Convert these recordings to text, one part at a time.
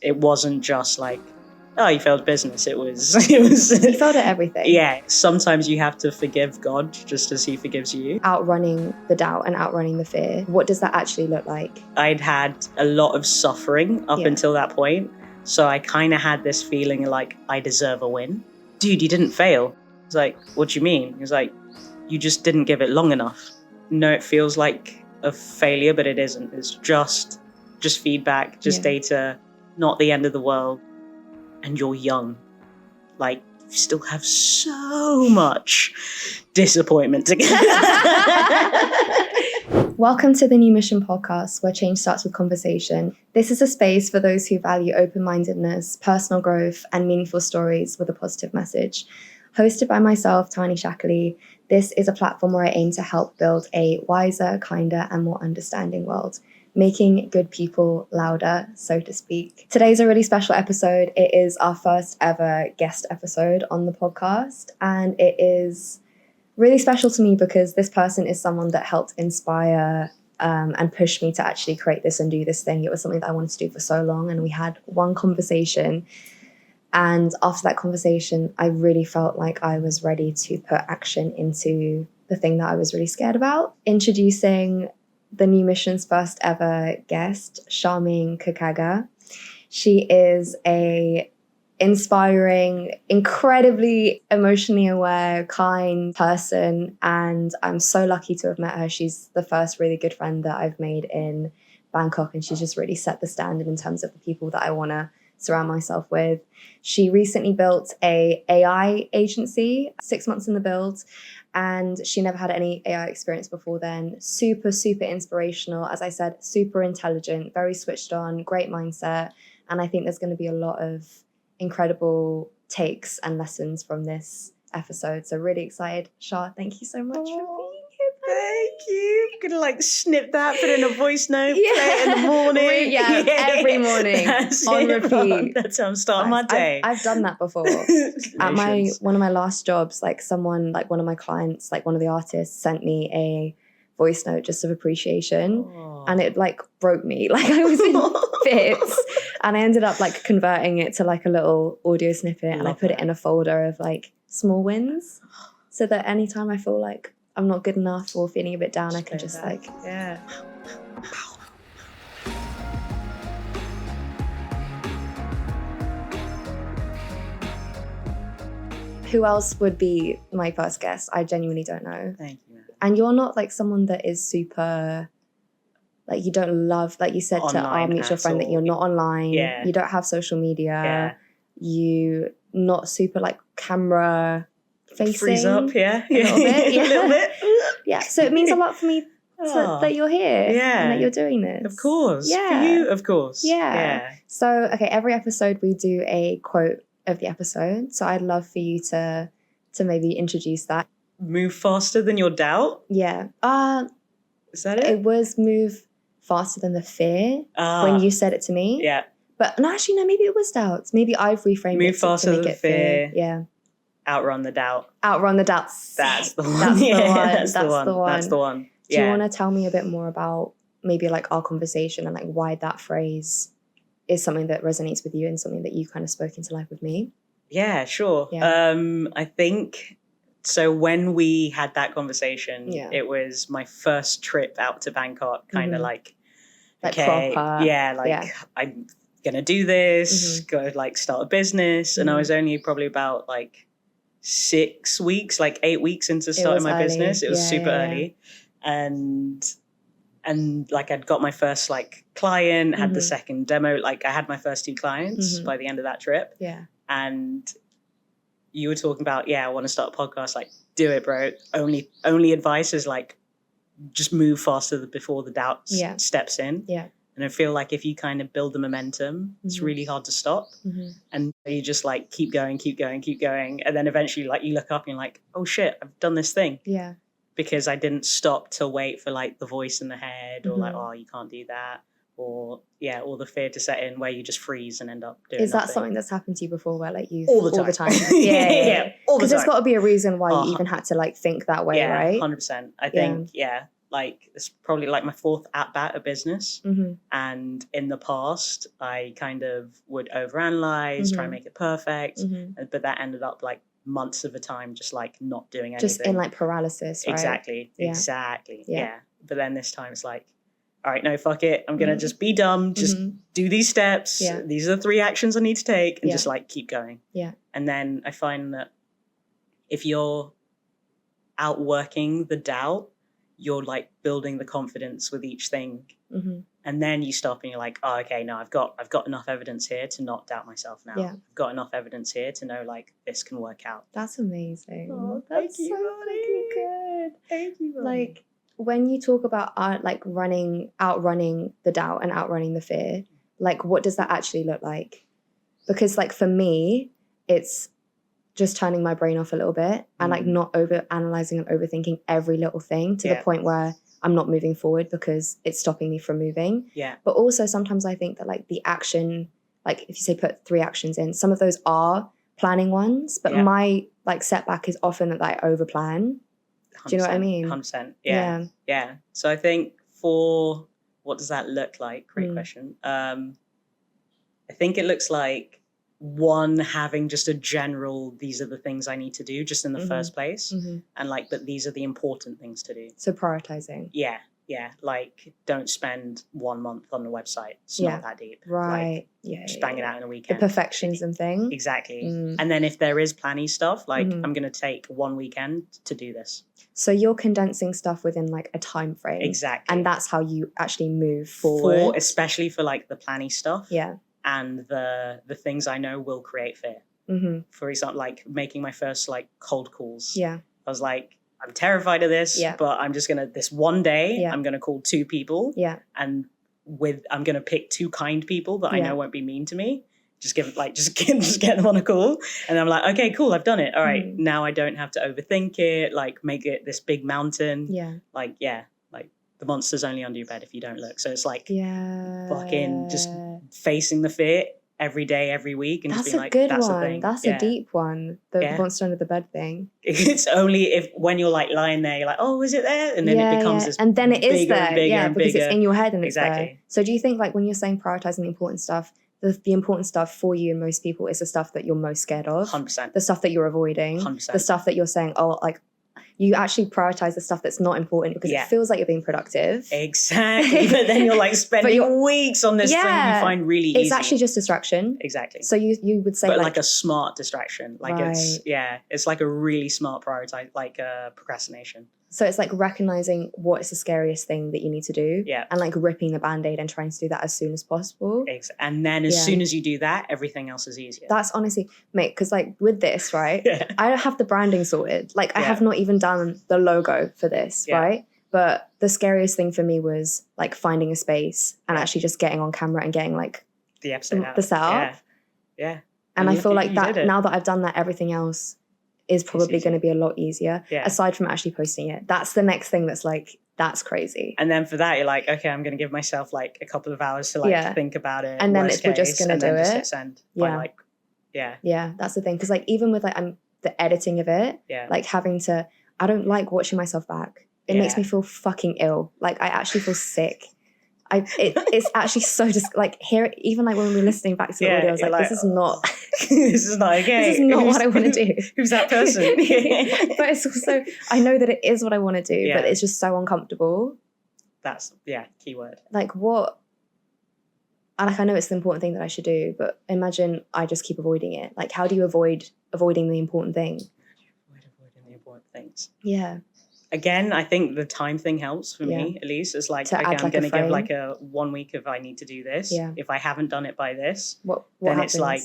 it wasn't just like, oh, you failed business. It was You failed at everything. Yeah, sometimes you have to forgive God just as he forgives you. Outrunning the doubt and outrunning the fear. What does that actually look like? I'd had a lot of suffering up until that point. So I kind of had this feeling like I deserve a win. Dude, you didn't fail. It's like, what do you mean? It's like, you just didn't give it long enough. No, it feels like a failure, but it isn't. It's just feedback, just data, not the end of the world. And you're young. Like, you still have so much disappointment to get. Welcome to the New Mission podcast, where change starts with conversation. This is a space for those who value open-mindedness, personal growth, and meaningful stories with a positive message. Hosted by myself, Tani Shackley, this is a platform where I aim to help build a wiser, kinder, and more understanding world, making good people louder, so to speak. Today's a really special episode. It is our first ever guest episode on the podcast, and it is really special to me because this person is someone that helped inspire and push me to actually create this and do this thing. It was something that I wanted to do for so long, and we had one conversation. And after that conversation, I really felt like I was ready to put action into the thing that I was really scared about. Introducing the New Mission's first ever guest, Charmaine Kakaga. She is a inspiring, incredibly emotionally aware, kind person, and I'm so lucky to have met her. She's the first really good friend that I've made in Bangkok, and she's just really set the standard in terms of the people that I want to surround myself with. She recently built a AI agency, 6 months in the build, and she never had any AI experience before then. Super, super inspirational. As I said, super intelligent, very switched on, great mindset. And I think there's going to be a lot of incredible takes and lessons from this episode. So really excited. Char, thank you so much for being here. Thank you. I'm going to like snip that, put it in a voice note, play it in the morning. Every morning on repeat. That's how I'm starting my day. I've done that before. At one of my last jobs, like one of my clients, like one of the artists sent me a voice note just of appreciation. And it like broke me. Like I was in bits. And I ended up like converting it to like a little audio snippet, and I put it in a folder of like small wins, so that anytime I feel like I'm not good enough or feeling a bit down, I can just like, Who else would be my first guest? I genuinely don't know. Thank you. And you're not like someone that is super, like you don't love, like you said online to our mutual friend, that you're not online. Yeah. You don't have social media. Yeah. You not super like camera facing. Freeze up, yeah. A little bit. Yeah. A little bit. Yeah. So it means a lot for me that you're here. Yeah. And that you're doing this. Of course. Yeah. For you, of course. Yeah. So, okay, every episode we do a quote of the episode. So I'd love for you to maybe introduce that. Move faster than your doubt? Yeah. Is that it? It was move faster than the fear when you said it to me. Yeah. But no, actually, no, maybe it was doubts. Maybe I've reframed move it faster to make than it fear. Yeah. Outrun the doubt. Outrun the doubt. That's the one. That's the one. That's the one. Do you want to tell me a bit more about maybe like our conversation and like why that phrase is something that resonates with you and something that you kind of spoke into life with me? Yeah, sure. Yeah. I think so. When we had that conversation, it was my first trip out to Bangkok, kind of like okay, proper. I'm gonna do this, go like start a business, and I was only probably about like 6 weeks, like 8 weeks into starting my business. It was super early, and like I'd got my first like client, had the second demo, like I had my first 2 clients by the end of that trip. Yeah. And you were talking about, I want to start a podcast, like do it, bro. Only advice is like just move faster before the doubt steps in. Yeah. And I feel like if you kind of build the momentum, it's really hard to stop. And you just like keep going. And then eventually like you look up and you're like, oh shit, I've done this thing. Yeah. Because I didn't stop to wait for like the voice in the head or like, oh, you can't do that. Or the fear to set in where you just freeze and end up doing Is that nothing. something that's happened to you before where like you... All the time. Yeah. Because there's got to be a reason why you even had to like think that way, right? 100%. I think, like, it's probably like my fourth at-bat of business. And in the past, I kind of would overanalyze, try and make it perfect. But that ended up like months of a time just like not doing anything. Just in like paralysis, right? Exactly. Yeah. But then this time it's like, all right, no, fuck it. I'm going to just be dumb. Just do these steps. Yeah. These are the 3 actions I need to take, and just like keep going. Yeah. And then I find that if you're outworking the doubt, you're like building the confidence with each thing. And then you stop and you're like, oh, okay, no, I've got enough evidence here to not doubt myself now. Yeah. I've got enough evidence here to know like this can work out. That's amazing. Oh, That's thank you, so buddy. fucking good. Thank you, buddy. Like when you talk about like outrunning the doubt and outrunning the fear, like what does that actually look like? Because like for me, it's just turning my brain off a little bit and like not over analyzing and overthinking every little thing to the point where I'm not moving forward because it's stopping me from moving. Yeah. But also sometimes I think that like the action, like if you say put 3 actions in, some of those are planning ones, but my like setback is often that I over plan. Do you know what I mean? 100%. Yeah. So I think for what does that look like? Great question. I think it looks like one, having just a general, these are the things I need to do just in the first place. And like, but these are the important things to do. So prioritizing. Yeah. Like, don't spend 1 month on the website. It's not that deep. Right. Like, just bang it out in a weekend. The perfectionism thing. Exactly. And then if there is planning stuff, like I'm going to take 1 weekend to do this. So you're condensing stuff within like a time frame. Exactly. And that's how you actually move forward. Especially for like the planning stuff. Yeah. And the things I know will create fear. For example, like making my first like cold calls. Yeah. I was like, I'm terrified of this, but I'm just gonna this one day I'm gonna call 2 people. Yeah. And I'm gonna pick 2 kind people that I know won't be mean to me. Just get them on a call. And I'm like, okay, cool, I've done it. All right, now I don't have to overthink it, like make it this big mountain. Yeah. Like the monster's only under your bed if you don't look. So it's like fucking just facing the fear every day, every week, and that's just being a good that's one. the thing. That's a deep one. The monster under the bed thing. It's only if when you're like lying there, you're like, oh, is it there? And then it becomes this, and then it is there, and bigger and because bigger. it's in your head and it's there. So do you think like when you're saying prioritizing the important stuff, the important stuff for you and most people is the stuff that you're most scared of? 100%. The stuff that you're avoiding. 100%. The stuff that you're saying, oh, like you actually prioritize the stuff that's not important because it feels like you're being productive. Exactly. But then you're like spending weeks on this thing you find really easy. It's actually just distraction. Exactly. So you would say but like a smart distraction. Like it's like a really smart prioritize, like procrastination. So it's like recognizing what is the scariest thing that you need to do and like ripping the Band-Aid and trying to do that as soon as possible. And then as soon as you do that, everything else is easier. That's honestly, mate, because like with this, right, I don't have the branding sorted. Like I have not even done the logo for this, right? But the scariest thing for me was like finding a space and actually just getting on camera and getting like the episode out. The setup. Yeah. And I feel like that now that I've done that, everything else is probably going to be a lot easier aside from actually posting it. That's the next thing that's like, that's crazy. And then for that, you're like, okay, I'm going to give myself like a couple of hours to like think about it. And then we're just going to do it. Just hit send. Yeah, that's the thing. Because like even with like the editing of it, like having to, I don't like watching myself back. It makes me feel fucking ill. Like I actually feel sick. It's actually so just like here, even like when we were listening back to the audio, I was like, this is not this is not okay. This is not what I want to do. Who's that person? But it's also, I know that it is what I want to do, but it's just so uncomfortable. That's keyword. Like what? Like I know it's the important thing that I should do, but imagine I just keep avoiding it. Like how do you avoid avoiding the important thing? Avoiding the important things. Yeah. Again, I think the time thing helps for me, at least. It's like, okay, I'm going to give like a 1 week if I need to do this. Yeah. If I haven't done it by this, what then happens? It's like,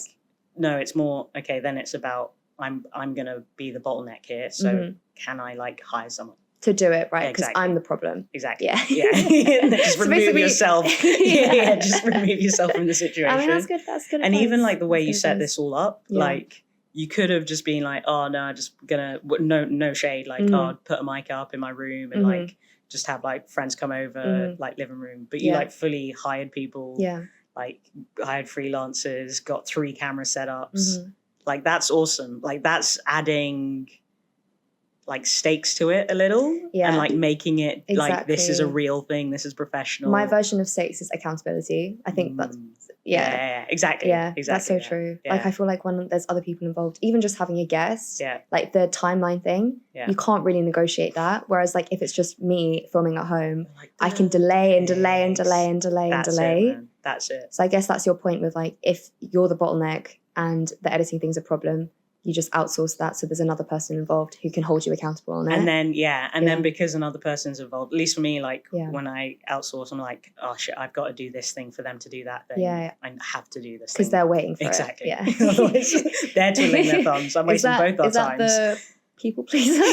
no, it's more, okay, then it's about, I'm going to be the bottleneck here. So can I like hire someone? To do it, right? Because I'm the problem. Exactly. Yeah. Just remove yourself. Just remove yourself from the situation. I mean, that's good. That's good. And even like the way you set this all up, like, you could have just been like, oh no, I'm just gonna no shade, like I'll put a mic up in my room and like just have like friends come over, like living room. But you like fully hired people, like hired freelancers, got 3 camera setups. Like that's awesome. Like that's adding like stakes to it a little, and like making it like this is a real thing, this is professional. My version of stakes is accountability. I think that's exactly. That's so true. Like I feel like when there's other people involved, even just having a guest, like the timeline thing, you can't really negotiate that. Whereas like if it's just me filming at home, like, I can delay and delay and delay and delay and delay. That's it. So I guess that's your point with like, if you're the bottleneck and the editing thing's a problem, you just outsource that, so there's another person involved who can hold you accountable on it. And then then because another person's involved, at least for me, like when I outsource, I'm like, oh shit, I've got to do this thing for them to do that thing. I have to do this because they're waiting for it. Exactly. Otherwise they're twiddling their thumbs. I'm wasting both our times. Is that the people pleaser? Use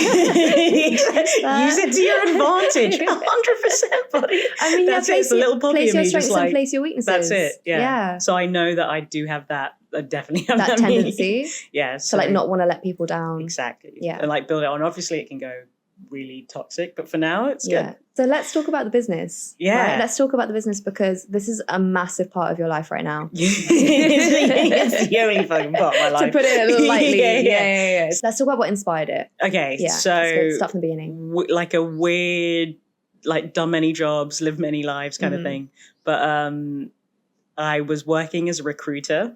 it to your advantage. 100%, buddy. I mean, that's it. It's a little puppy place of your me, strengths just like, and place your weaknesses. That's it. Yeah. So I know that I do have that. I definitely have that tendency. So to like not want to let people down. Exactly. Yeah. And like build it on. Obviously, it can go really toxic, but for now, it's good. So let's talk about the business. Yeah. Right? Let's talk about the business because this is a massive part of your life right now. It's the only fucking part of my life. To put it lightly. Yeah. So let's talk about what inspired it. Okay. Yeah. So start from the beginning. Like a weird, like done many jobs, lived many lives kind of thing. But I was working as a recruiter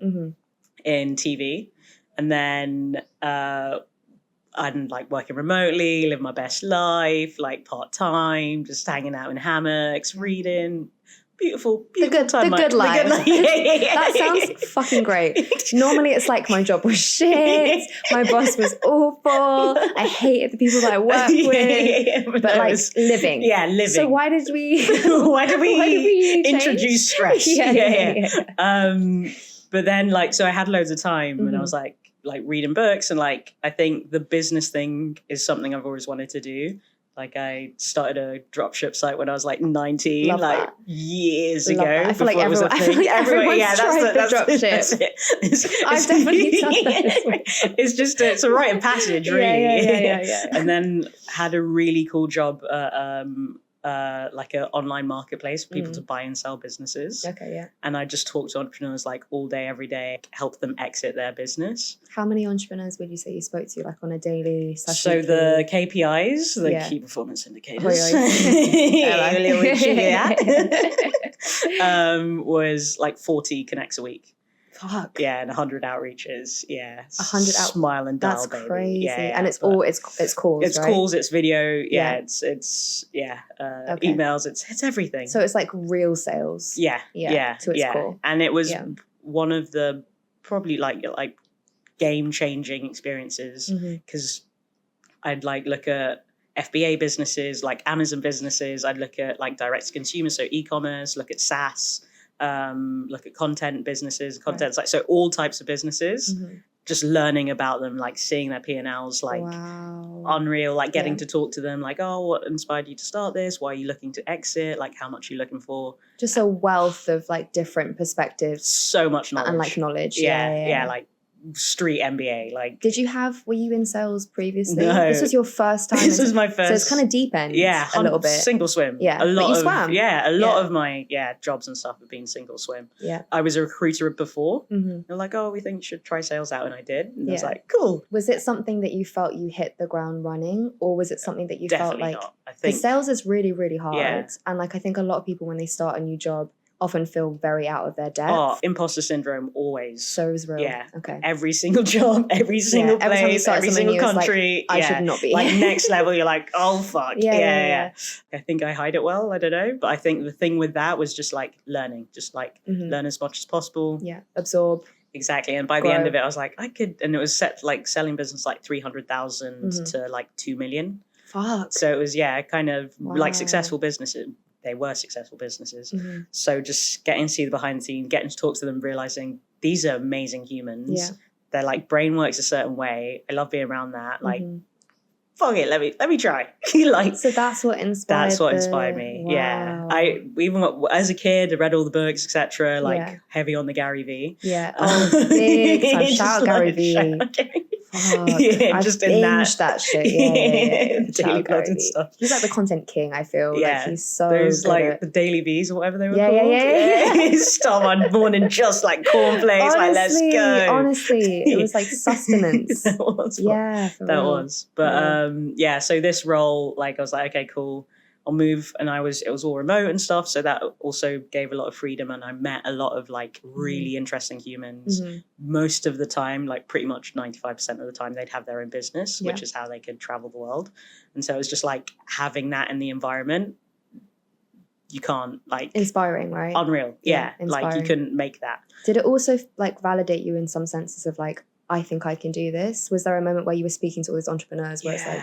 in TV, and then I'm like working remotely, live my best life, like part-time, just hanging out in hammocks, reading. Beautiful time. The good life. That sounds fucking great. Normally it's like my job was shit, my boss was awful, I hated the people that I work with, but like living. Yeah, living. So why did we introduce stress? But then like, so I had loads of time and I was like reading books, and like I think the business thing is something I've always wanted to do. Like I started a dropship site when I was like 19, Love like that. years Love ago. that. I feel like everyone's tried the dropship. That's it. I've definitely done that. It's a rite of passage, really. Yeah. And then had a really cool job like an online marketplace for people to buy and sell businesses. Okay, yeah. And I just talked to entrepreneurs like all day, every day, help them exit their business. How many entrepreneurs would you say you spoke to like on a daily session? So the KPIs, the key performance indicators, was like 40 connects a week. Fuck. Yeah, and 100 outreaches. Yeah. 100 out. Smile and dial, That's baby. crazy. Yeah, and it's calls, It's right? calls, it's video. Yeah. It's emails. It's everything. So it's like real sales. Yeah. To its core. And it was one of the probably like game-changing experiences, because I'd like look at FBA businesses, like Amazon businesses. I'd look at like direct to consumer, so e-commerce, look at SaaS, look at content businesses, like so all types of businesses, just learning about them, like seeing their P&Ls, like unreal, like getting to talk to them, like, oh, what inspired you to start this? Why are you looking to exit? Like how much are you looking for? Just a wealth of like different perspectives. So much knowledge. And like knowledge. Yeah, like street MBA. Like, were you in sales previously? No. This was your first time. This was my first. So it's kind of deep end. Yeah, a little bit. Single swim. Yeah, a lot of swam. Yeah, a lot of my jobs and stuff have been single swim. Yeah, I was a recruiter before. They're like, oh, we think you should try sales out, and I did. And I was like, cool. Was it something that you felt you hit the ground running, or was it something that you Definitely felt like? Not. I think sales is really, really hard, and like I think a lot of people when they start a new job often feel very out of their depth. Oh, imposter syndrome always. So is real. Yeah. Okay. Every single job, every single place, every single country. Like, I should not be. Like next level, you're like, oh fuck. Yeah. I think I hide it well. I don't know. But I think the thing with that was just like learning. Just like learn as much as possible. Yeah. Absorb. Exactly. And by the end of it, I was like, I could, and it was set like selling business like 300,000 to like 2 million. Fuck. So it was, kind of like successful businesses. They were successful businesses. So just getting to see the behind the scenes, getting to talk to them, realizing these are amazing humans. Yeah. Their like brain works a certain way. I love being around that. Like, fuck it, let me try. Like, so that's what inspired me. Wow. Yeah. I even as a kid, I read all the books, etc. Like heavy on the Gary V. Yeah. Oh, big time. Shout out Gary V. I just in that shit. Yeah. Daily Build and stuff. He's like the content king, I feel. Yeah. Like he's so those good like at... the Daily Bees or whatever they were called. Yeah. Start my morning just like cornflakes. Like, let's go. Honestly, it was like sustenance. That was yeah, that real. Was. But so this role, like I was like, okay, cool. I'll move, and it was all remote and stuff, so that also gave a lot of freedom, and I met a lot of like really interesting humans. Most of the time, like pretty much 95% of the time, they'd have their own business, which is how they could travel the world. And so it was just like having that in the environment, you can't like... Inspiring, right? Unreal, yeah. Like you couldn't make that. Did it also like validate you in some senses of like, I think I can do this? Was there a moment where you were speaking to all these entrepreneurs where it's like...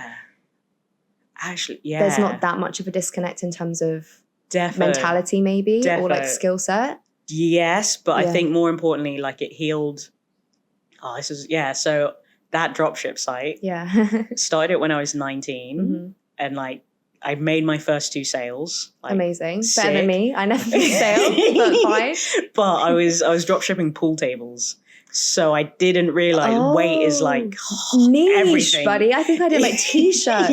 Actually, yeah. There's not that much of a disconnect in terms of mentality, maybe, or like skill set. Yes, but I think more importantly, like it healed. So that dropship site started when I was 19, and like I made my first 2 sales. Like, amazing. Sick. Better than me. I never made sales, but fine. But I was dropshipping pool tables. So I didn't realize weight is like niche, everything. Buddy. I think I did like t-shirts.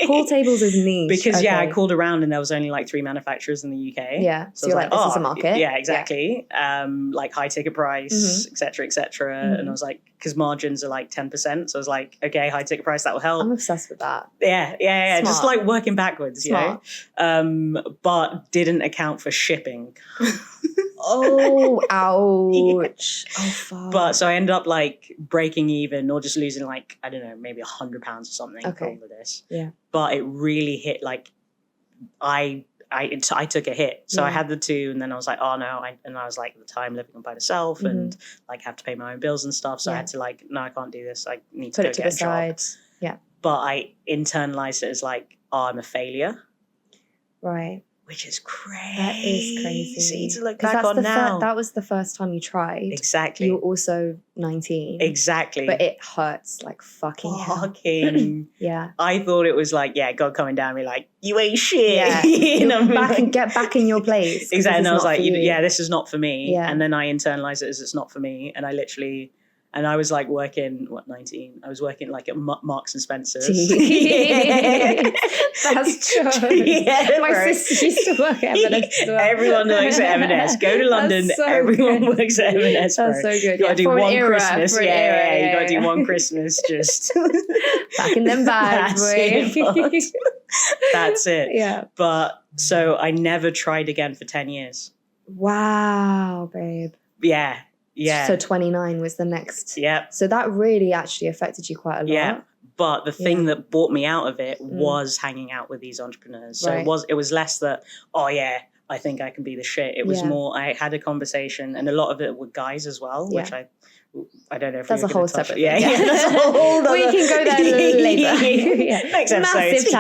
Pool tables is niche. Because I called around and there was only like 3 manufacturers in the UK. Yeah. So you're like, this is a market. Yeah, exactly. Yeah. Like high ticket price, et cetera. And I was like, because margins are like 10%. So I was like, okay, high ticket price, that will help. I'm obsessed with that. Yeah. Just like working backwards, Smart. You know. But didn't account for shipping. Oh, ouch. Oh, fuck. But so I ended up like breaking even or just losing like, I don't know, maybe £100 or something for all of this. Yeah. But it really hit like, I took a hit. So I had the 2 and then I was like, oh no. And I was like at the time living by myself and like have to pay my own bills and stuff. So I had to like, no, I can't do this. I need to go get a job. Yeah. But I internalized it as like, oh, I'm a failure. Right. Which is crazy. That is crazy. To look back on now. That was the first time you tried. Exactly. You were also 19. Exactly. But it hurts like fucking hell. Yeah. I thought it was like, God coming down and be like, you ain't shit. Yeah. You know, get back in your place. Exactly. And I was like, this is not for me. Yeah. And then I internalized it as it's not for me. And I was like working, 19? I was working like at Marks and Spencer's. That's true. Yeah, my sister used to work at M&S as well. Everyone works at M&S. Go to London, everyone works at M&S. That's so good. You got to do one Christmas. You got to do one Christmas just. Back in them bags, boy. That's it. Yeah. But so I never tried again for 10 years. Wow, babe. Yeah. Yeah. So 29 was the next. Yeah. So that really actually affected you quite a lot. Yeah. But the thing that brought me out of it was hanging out with these entrepreneurs. So it was less that, I think I can be the shit. It was more, I had a conversation, and a lot of it were guys as well, which I don't know if that's a whole separate thing. Yeah, that's a whole other... We can go there later. Next episode. Massive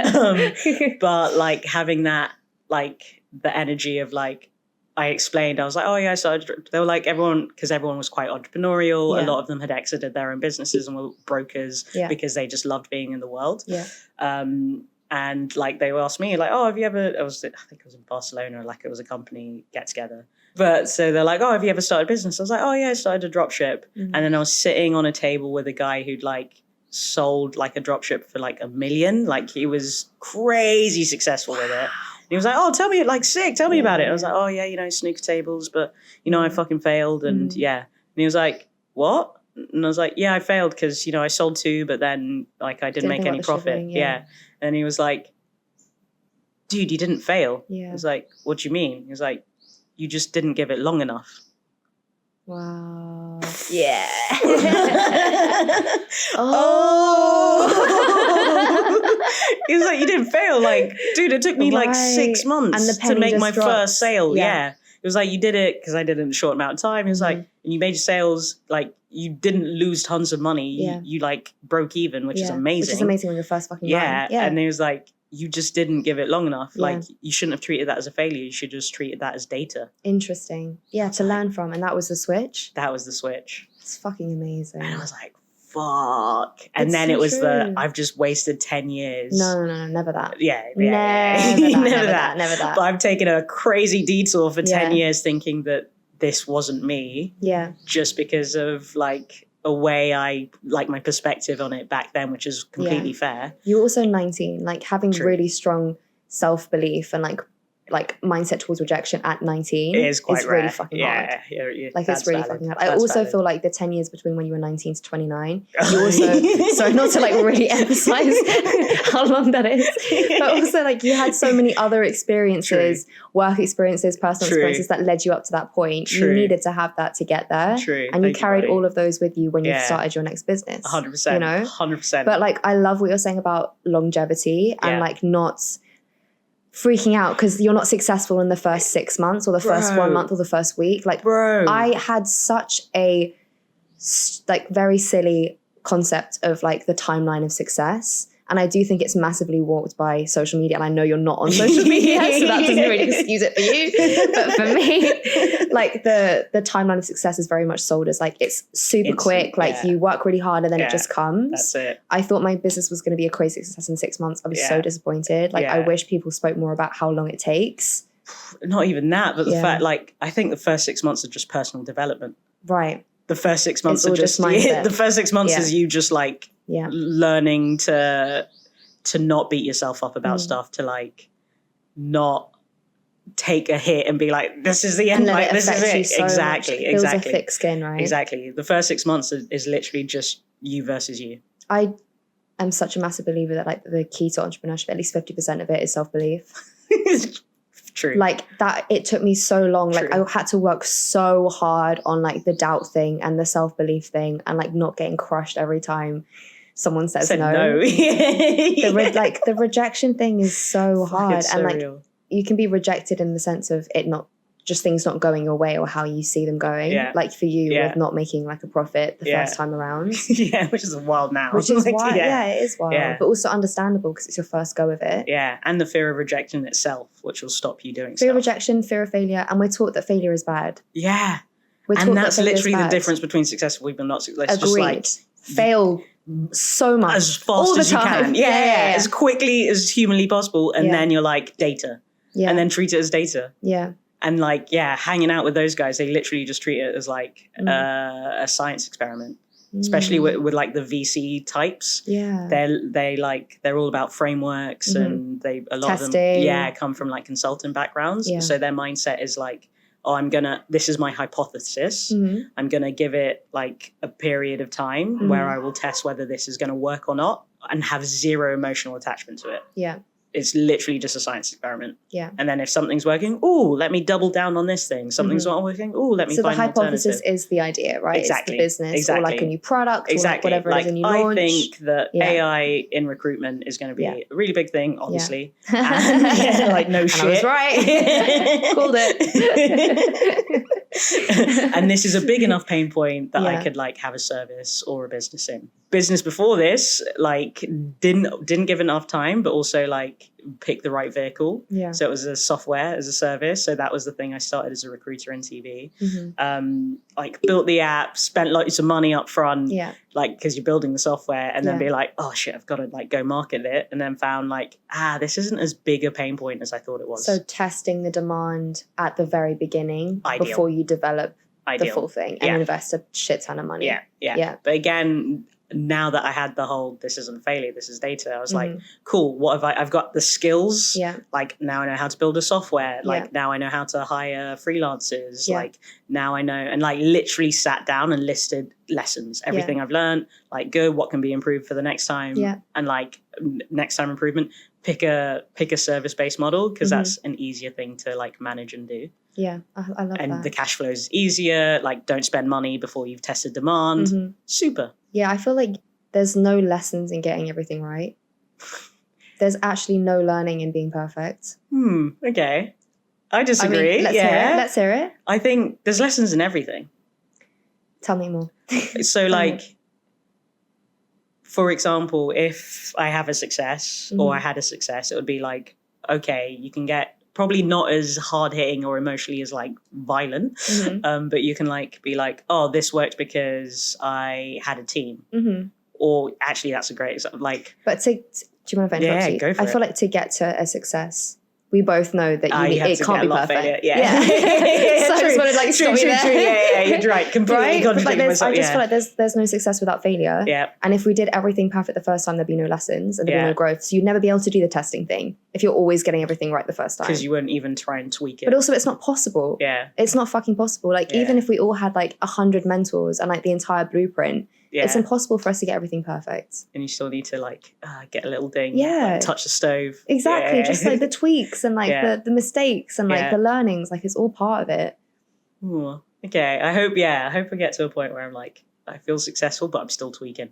tangent. But like having that, like the energy of like, I explained, I was like, so they were like because everyone was quite entrepreneurial. Yeah. A lot of them had exited their own businesses and were brokers because they just loved being in the world. Yeah. And like they would ask me like, have you ever, I think it was in Barcelona, like it was a company get together. But so they're like, have you ever started a business? I was like, I started a dropship. And then I was sitting on a table with a guy who'd like sold like a dropship for like $1 million. Like he was crazy successful with it. He was like, tell me, like, sick, tell me about it. I was like, snooker tables, but, I fucking failed. And And he was like, what? And I was like, I failed because, I sold 2, but then, like, I didn't make any profit. And he was like, dude, you didn't fail. Yeah. I was like, what do you mean? He was like, you just didn't give it long enough. Wow. Yeah. He was like, you didn't fail. Like, dude, it took me like 6 months to make my first sale. Yeah. It was like, you did it because I did it in a short amount of time. He was like, and you made your sales, like, you didn't lose tons of money. You like broke even, which is amazing. Which is amazing when you're first fucking yeah. And he was like, you just didn't give it long enough. Like, you shouldn't have treated that as a failure. You should have just treated that as data. Interesting. Yeah, to learn from. And that was the switch? That was the switch. It's fucking amazing. And I was like, fuck. And then it was I've just wasted 10 years. No, never that. Never that. But I've taken a crazy detour for 10 years thinking that this wasn't me. Yeah. Just because of like a way I like my perspective on it back then, which is completely fair. You were also 19, like having True. really strong self-belief and like mindset towards rejection at 19 It is quite rare. Really fucking hard. Yeah, like it's really fucking hard. I also feel like the 10 years between when you were 19 to 29, you also sorry, not to like really emphasize how long that is, but also like you had so many other experiences, work experiences, personal experiences that led you up to that point. You needed to have that to get there. And you carried all of those with you when you started your next business. 100%. You know? 100%. But like I love what you're saying about longevity and like not freaking out because you're not successful in the first 6 months or the first 1 month or the first week. Like, I had such a like very silly concept of like the timeline of success. And I do think it's massively warped by social media. And I know you're not on social media, so that doesn't really excuse it for you. But for me, like the timeline of success is very much sold as like it's super quick. Like you work really hard and then it just comes. That's it. I thought my business was going to be a crazy success in 6 months. I was so disappointed. Like I wish people spoke more about how long it takes. Not even that, but the fact, like, I think the first 6 months are just personal development. Right. The first 6 months are just the first 6 months is you just like learning to not beat yourself up about stuff, to like not take a hit and be like, this is the end, like this is it. So exactly. It builds a thick skin, right? Exactly. The first 6 months is literally just you versus you. I am such a massive believer that like the key to entrepreneurship, at least 50% of it is self-belief. True. Like that, it took me so long. Like I had to work so hard on like the doubt thing and the self-belief thing and like not getting crushed every time someone says no. Like the rejection thing is so hard. It's and so like real. You can be rejected in the sense of it not just things not going your way or how you see them going. Like for you with not making like a profit the first time around. Which is wild now. Which is like, wild. Yeah, it is wild. But also understandable because it's your first go of it. Yeah, and the fear of rejection itself, which will stop you doing fear of rejection, fear of failure. And we're taught that failure is bad. Yeah. And that's literally the difference between successful people and not successful. Agreed. Just like fail so much. As fast as you can. Yeah. As quickly as humanly possible. And then you're like, data. Yeah. And then treat it as data. Yeah. And like, hanging out with those guys, they literally just treat it as like a science experiment, especially with like the VC types. Yeah, they're all about frameworks and a lot of them come from like consultant backgrounds. Yeah. So their mindset is like, oh, this is my hypothesis. I'm gonna give it like a period of time where I will test whether this is gonna work or not, and have zero emotional attachment to it. Yeah. It's literally just a science experiment. Yeah. And then if something's working, let me double down on this thing. Something's not working, let me find an alternative. So the hypothesis is the idea, right? Exactly. It's the business or like a new product or like whatever it is and you launch. I think that AI in recruitment is going to be a really big thing, obviously. And, like no shit. I was right. Called it. And this is a big enough pain point that I could like have a service or a business in. Business before this, like didn't give enough time, but also like pick the right vehicle. Yeah. So it was a software as a service. So that was the thing I started as a recruiter in TV. Like built the app, spent lots of money up front. Yeah. Like because you're building the software, and then be like, oh shit, I've got to like go market it, and then found like this isn't as big a pain point as I thought it was. So testing the demand at the very beginning before you develop the full thing and invest a shit ton of money. Yeah. But again, now that I had the whole, this isn't failure, this is data, I was like, cool, what have I've got the skills. Yeah. Like now I know how to build a software. Like now I know how to hire freelancers. Yeah. Like now I know, and like literally sat down and listed lessons, everything I've learned, like good, what can be improved for the next time. Yeah. And like next time improvement, pick a service-based model because that's an easier thing to like manage and do. Yeah, I love that. And the cash flow is easier. Like don't spend money before you've tested demand. Super. Yeah, I feel like there's no lessons in getting everything right. There's actually no learning in being perfect. Okay. I disagree. Let's hear it. I think there's lessons in everything. Tell me more. So like, for example, if I have a success or I had a success, it would be like, okay, you can get probably not as hard hitting or emotionally as like violent, but you can like be like, oh, this worked because I had a team. Or actually, that's a great example. Like, but do you mind if I interrupt you? Go for it. I feel like to get to a success, we both know that it can't be perfect. Yeah. So I just wanted like stop you there. Yeah, you're right. Completely contradicting myself. I just feel like there's no success without failure. Yeah. And if we did everything perfect the first time, there'd be no lessons and there'd be no growth. So you'd never be able to do the testing thing if you're always getting everything right the first time. Because you wouldn't even try and tweak it. But also, it's not possible. Yeah. It's not fucking possible. Like even if we all had like 100 mentors and like the entire blueprint, it's impossible for us to get everything perfect. And you still need to like get a little ding. Yeah. Like, touch the stove. Exactly. Yeah. Just like the tweaks and like the mistakes and like the learnings. Like it's all part of it. Ooh. Okay. I hope I get to a point where I'm like, I feel successful, but I'm still tweaking.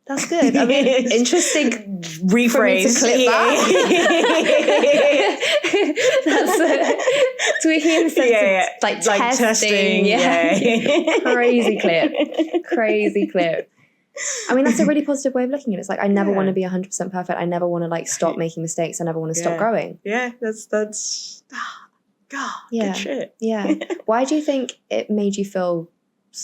That's good. I mean, interesting rephrase. To clip that. That's tweaking in the sense of like testing. Yeah. Crazy clip. I mean, that's a really positive way of looking at it. It's like I never want to be 100% perfect. I never want to like stop making mistakes. I never want to stop growing. Yeah, that's God, good shit. Yeah. Why do you think it made you feel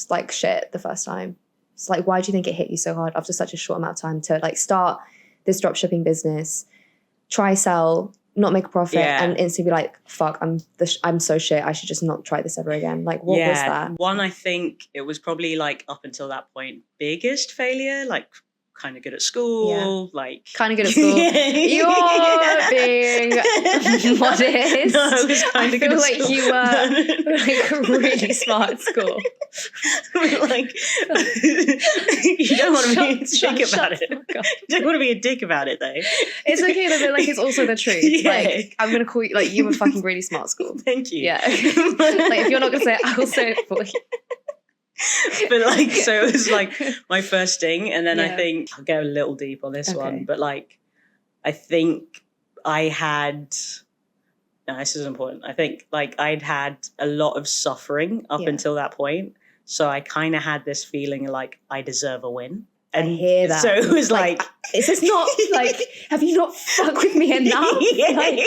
like shit the first time? It's like, why do you think it hit you so hard after such a short amount of time to like start this dropshipping business, try sell, not make a profit, and instantly be like, fuck, I'm so shit. I should just not try this ever again. Like, what was that? One, I think it was probably like up until that point, biggest failure, like kind of good at school, like kind of good at school. You're being modest. No, I was kind of good at school. I feel like you were like really smart at school. Like you don't want to be a dick about it. You don't want to be a dick about it though. It's okay though, but like it's also the truth. Like I'm gonna call you like you were fucking really smart at school. Thank you. Yeah. Like if you're not gonna say it, I will say it for you. But like, so it was like my first thing, and then I think I'll go a little deep on this one, but like I think I had this is important. I think like I'd had a lot of suffering up until that point, so I kind of had this feeling like I deserve a win. And I hear that. So it was like is this not like, have you not fucked with me enough? Like,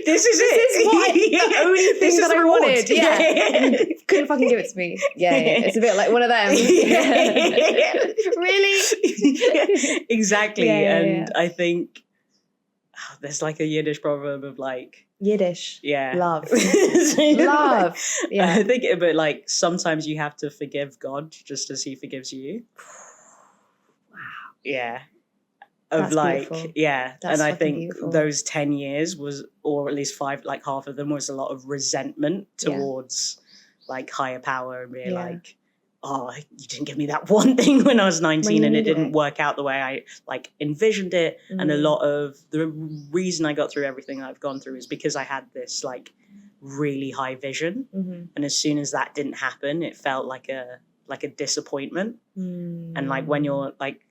this is the only thing that I wanted. Yeah. Couldn't fucking give it to me. Yeah. It's a bit like one of them. Really? Exactly. And I think there's like a Yiddish proverb of like, Yiddish. Yeah. Love. Love. Yeah. I think, but like sometimes you have to forgive God just as he forgives you. Yeah. Of That's like, beautiful. That's and I think beautiful. Those 10 years was, or at least 5, like half of them was a lot of resentment towards like higher power and being like, oh, you didn't give me that one thing when I was 19 and it didn't work out the way I like envisioned it. And a lot of the reason I got through everything I've gone through is because I had this like really high vision. And as soon as that didn't happen, it felt like a disappointment. And like when you're like,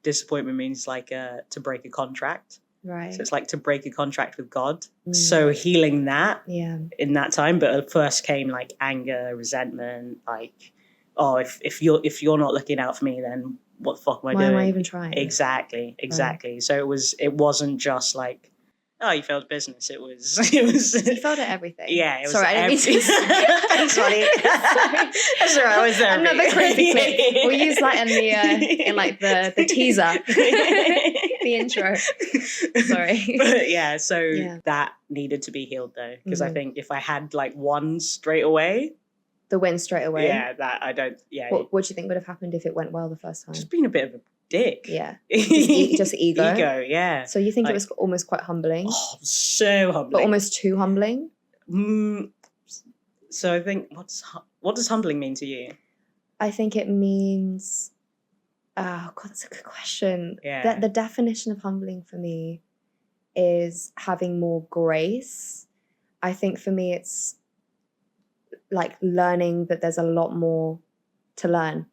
disappointment means like to break a contract. Right. So it's like to break a contract with God. So healing that in that time, but at first came like anger, resentment, like, oh, if you're not looking out for me, then what the fuck am I doing? Why am I even trying? Exactly. Right. So it wasn't just like, oh, you failed business. It was. You failed at everything. Yeah. It was Sorry, I didn't mean to. Thanks, buddy. That's all right. I was there. Another crazy clip. We'll use that in like the teaser, the intro. Sorry. But so that needed to be healed though, because I think if I had like one straight away. The win straight away. Yeah, that I don't. Yeah. What do you think would have happened if it went well the first time? Just being a bit of a dick. Yeah. Just ego. Ego, yeah. So you think it was almost quite humbling? Oh, so humbling. But almost too humbling? So I think, what does humbling mean to you? I think it means, oh God, that's a good question. Yeah. The definition of humbling for me is having more grace. I think for me it's like learning that there's a lot more to learn.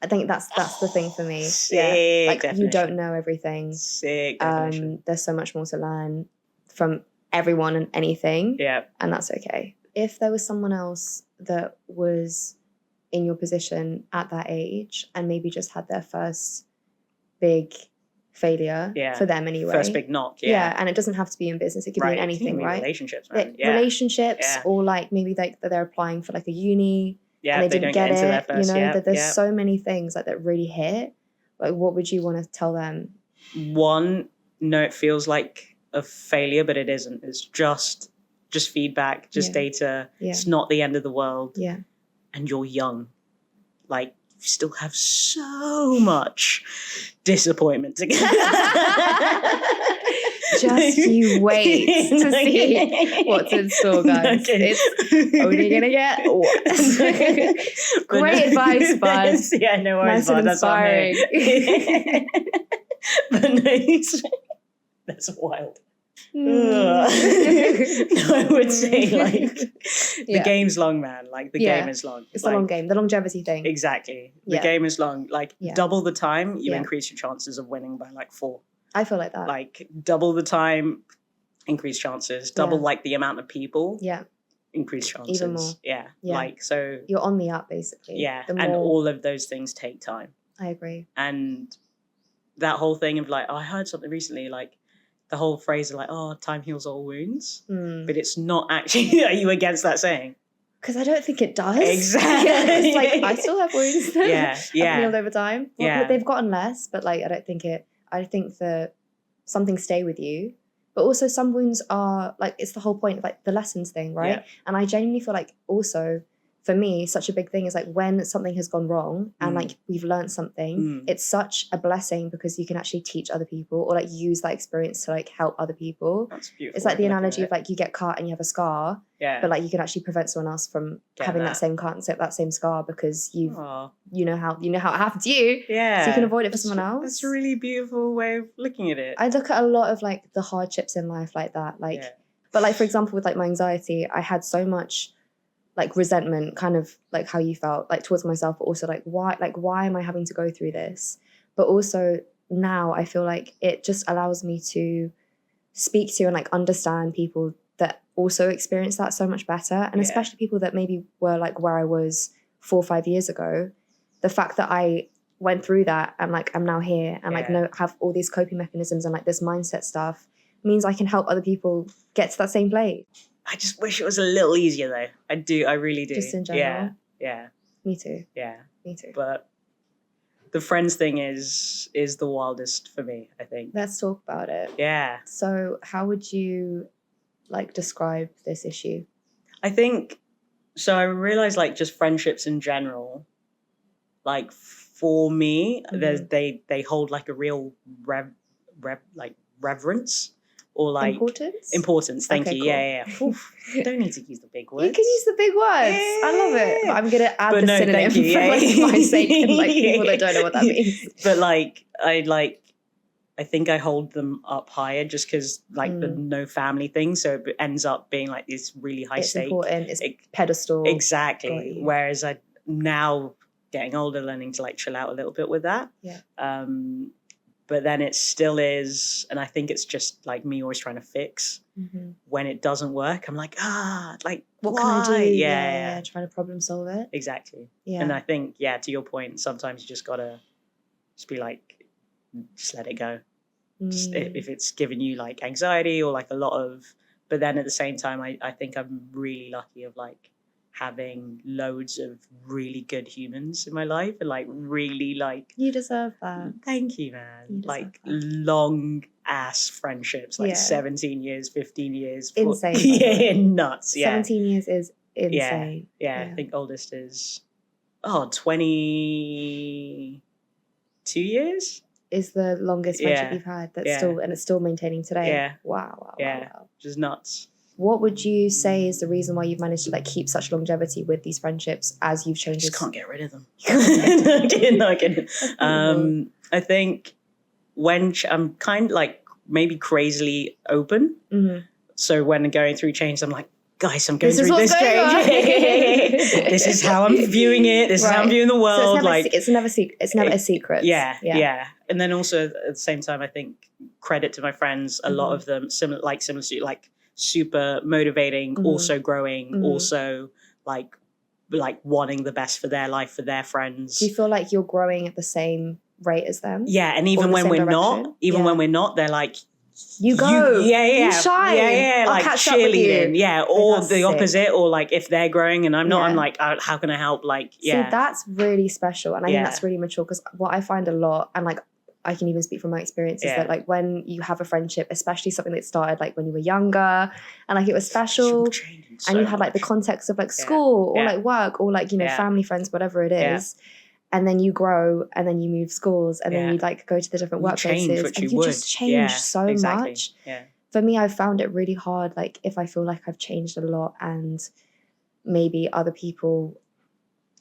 I think that's the thing for me. Sick like definition. You don't know everything. Sick definition. There's so much more to learn from everyone and anything. Yeah. And that's okay. If there was someone else that was in your position at that age and maybe just had their first big failure for them anyway. First big knock, Yeah, and it doesn't have to be in business. It could be in anything, right? Relationships, man. Relationships, or like maybe they're applying for like a uni and they didn't get it. Their first, that there's so many things like that really hit. Like, what would you want to tell them? One, no, it feels like of failure, but it isn't. It's just feedback, just data. It's not the end of the world. Yeah. And you're young. Like, you still have so much disappointment to get. Just you wait to see what's in store, guys. It's only going to get worse. Great advice, Buzz. Yeah, no worries, nice and inspiring. But no, that's wild. I would say, like, the game's long, man. Like, the game is long. It's like, the long game, the longevity thing. Exactly. The game is long. Like, double the time, you increase your chances of winning by, like, 4. I feel like that. Like, double the time, increase chances. Double, like, the amount of people. Yeah. Increase chances. Even more. Yeah. Like, so. You're on the up, basically. Yeah. And all of those things take time. I agree. And that whole thing of, like, I heard something recently, like, the whole phrase of, like, oh, time heals all wounds. But it's not actually, are you against that saying? Because I don't think it does. Exactly. It's like, I still have wounds. Yeah. I've healed over time. Well, they've gotten less, but, like, I think that some things stay with you. But also some wounds are, like, it's the whole point of, like, the lessons thing, right? Yeah. And I genuinely feel like also, for me, such a big thing is, like, when something has gone wrong and, like, we've learned something, it's such a blessing because you can actually teach other people or, like, use that experience to, like, help other people. That's beautiful. It's like the analogy of, like, you get cut and you have a scar, but, like, you can actually prevent someone else from having that same cut and that same scar because you know how it happened to you. Yeah. So you can avoid it for someone else. That's a really beautiful way of looking at it. I look at a lot of, like, the hardships in life like that. Like, but, like, for example, with, like, my anxiety, I had so much, like, resentment, kind of like how you felt, like, towards myself, but also, like, why am I having to go through this? But also now I feel like it just allows me to speak to and, like, understand people that also experience that so much better. And especially people that maybe were, like, where I was 4 or 5 years ago. The fact that I went through that and, like, I'm now here and like have all these coping mechanisms and, like, this mindset stuff means I can help other people get to that same place. I just wish it was a little easier, though. I really do. Just in general? Yeah. Me too. Yeah. Me too. But the friends thing is the wildest for me, I think. Let's talk about it. Yeah. So how would you, like, describe this issue? I think, so I realized, like, just friendships in general, like, for me, they hold, like, a real reverence. Or, like, importance. Thank you. Cool. Yeah. Oof, you don't need to use the big words. You can use the big words. Yeah. I love it. But I'm gonna add the synonym for like my sake and, like, people that don't know what that means. But, like, I think I hold them up higher just because, like, the no family thing. So it ends up being, like, this really high stake. It's important. It's pedestal. Exactly. Whereas I now getting older, learning to, like, chill out a little bit with that. Yeah. But then it still is, and I think it's just, like, me always trying to fix. When it doesn't work, I'm like, like, what can I do? Yeah, trying to problem solve it. Exactly. Yeah. And I think, to your point, sometimes you just gotta just be like, just let it go. Just, if it's giving you, like, anxiety or, like, a lot of, but then at the same time, I think I'm really lucky of, like, having loads of really good humans in my life and, like, really, like, you deserve that. Thank you, man. Like, long ass friendships, like 17 years, 15 years. Insane. Nuts. 17 years is insane. Yeah. I think oldest is 22 years is the longest friendship you've had. That's still, and it's still maintaining today. Yeah. Wow. Which is nuts. What would you say is the reason why you've managed to, like, keep such longevity with these friendships as you've changed? I just can't get rid of them. No, kidding. I think when I'm kind of, like, maybe crazily open. So when going through change, I'm like, guys, I'm going through this change. This is how I'm viewing it. This is how I'm viewing the world. So it's never a secret. Yeah. And then also at the same time, I think credit to my friends. A lot of them similar to you, like, super motivating, also growing, also like wanting the best for their life, for their friends. Do you feel like you're growing at the same rate as them? Yeah, and even when we're not, they're like, you go, you shine, like cheerleading, or the sick. Opposite, or like if they're growing and I'm not, I'm like, how can I help? Like, See, that's really special, and I think that's really mature because what I find a lot, and like I can even speak from my experiences that like when you have a friendship, especially something that started like when you were younger and like it was special and you had like the context of like school or like work or like, you know, family, friends, whatever it is. And then you grow and then you move schools and then you like go to the different workplaces and you just change so much. Yeah. For me, I've found it really hard. Like if I feel like I've changed a lot and maybe other people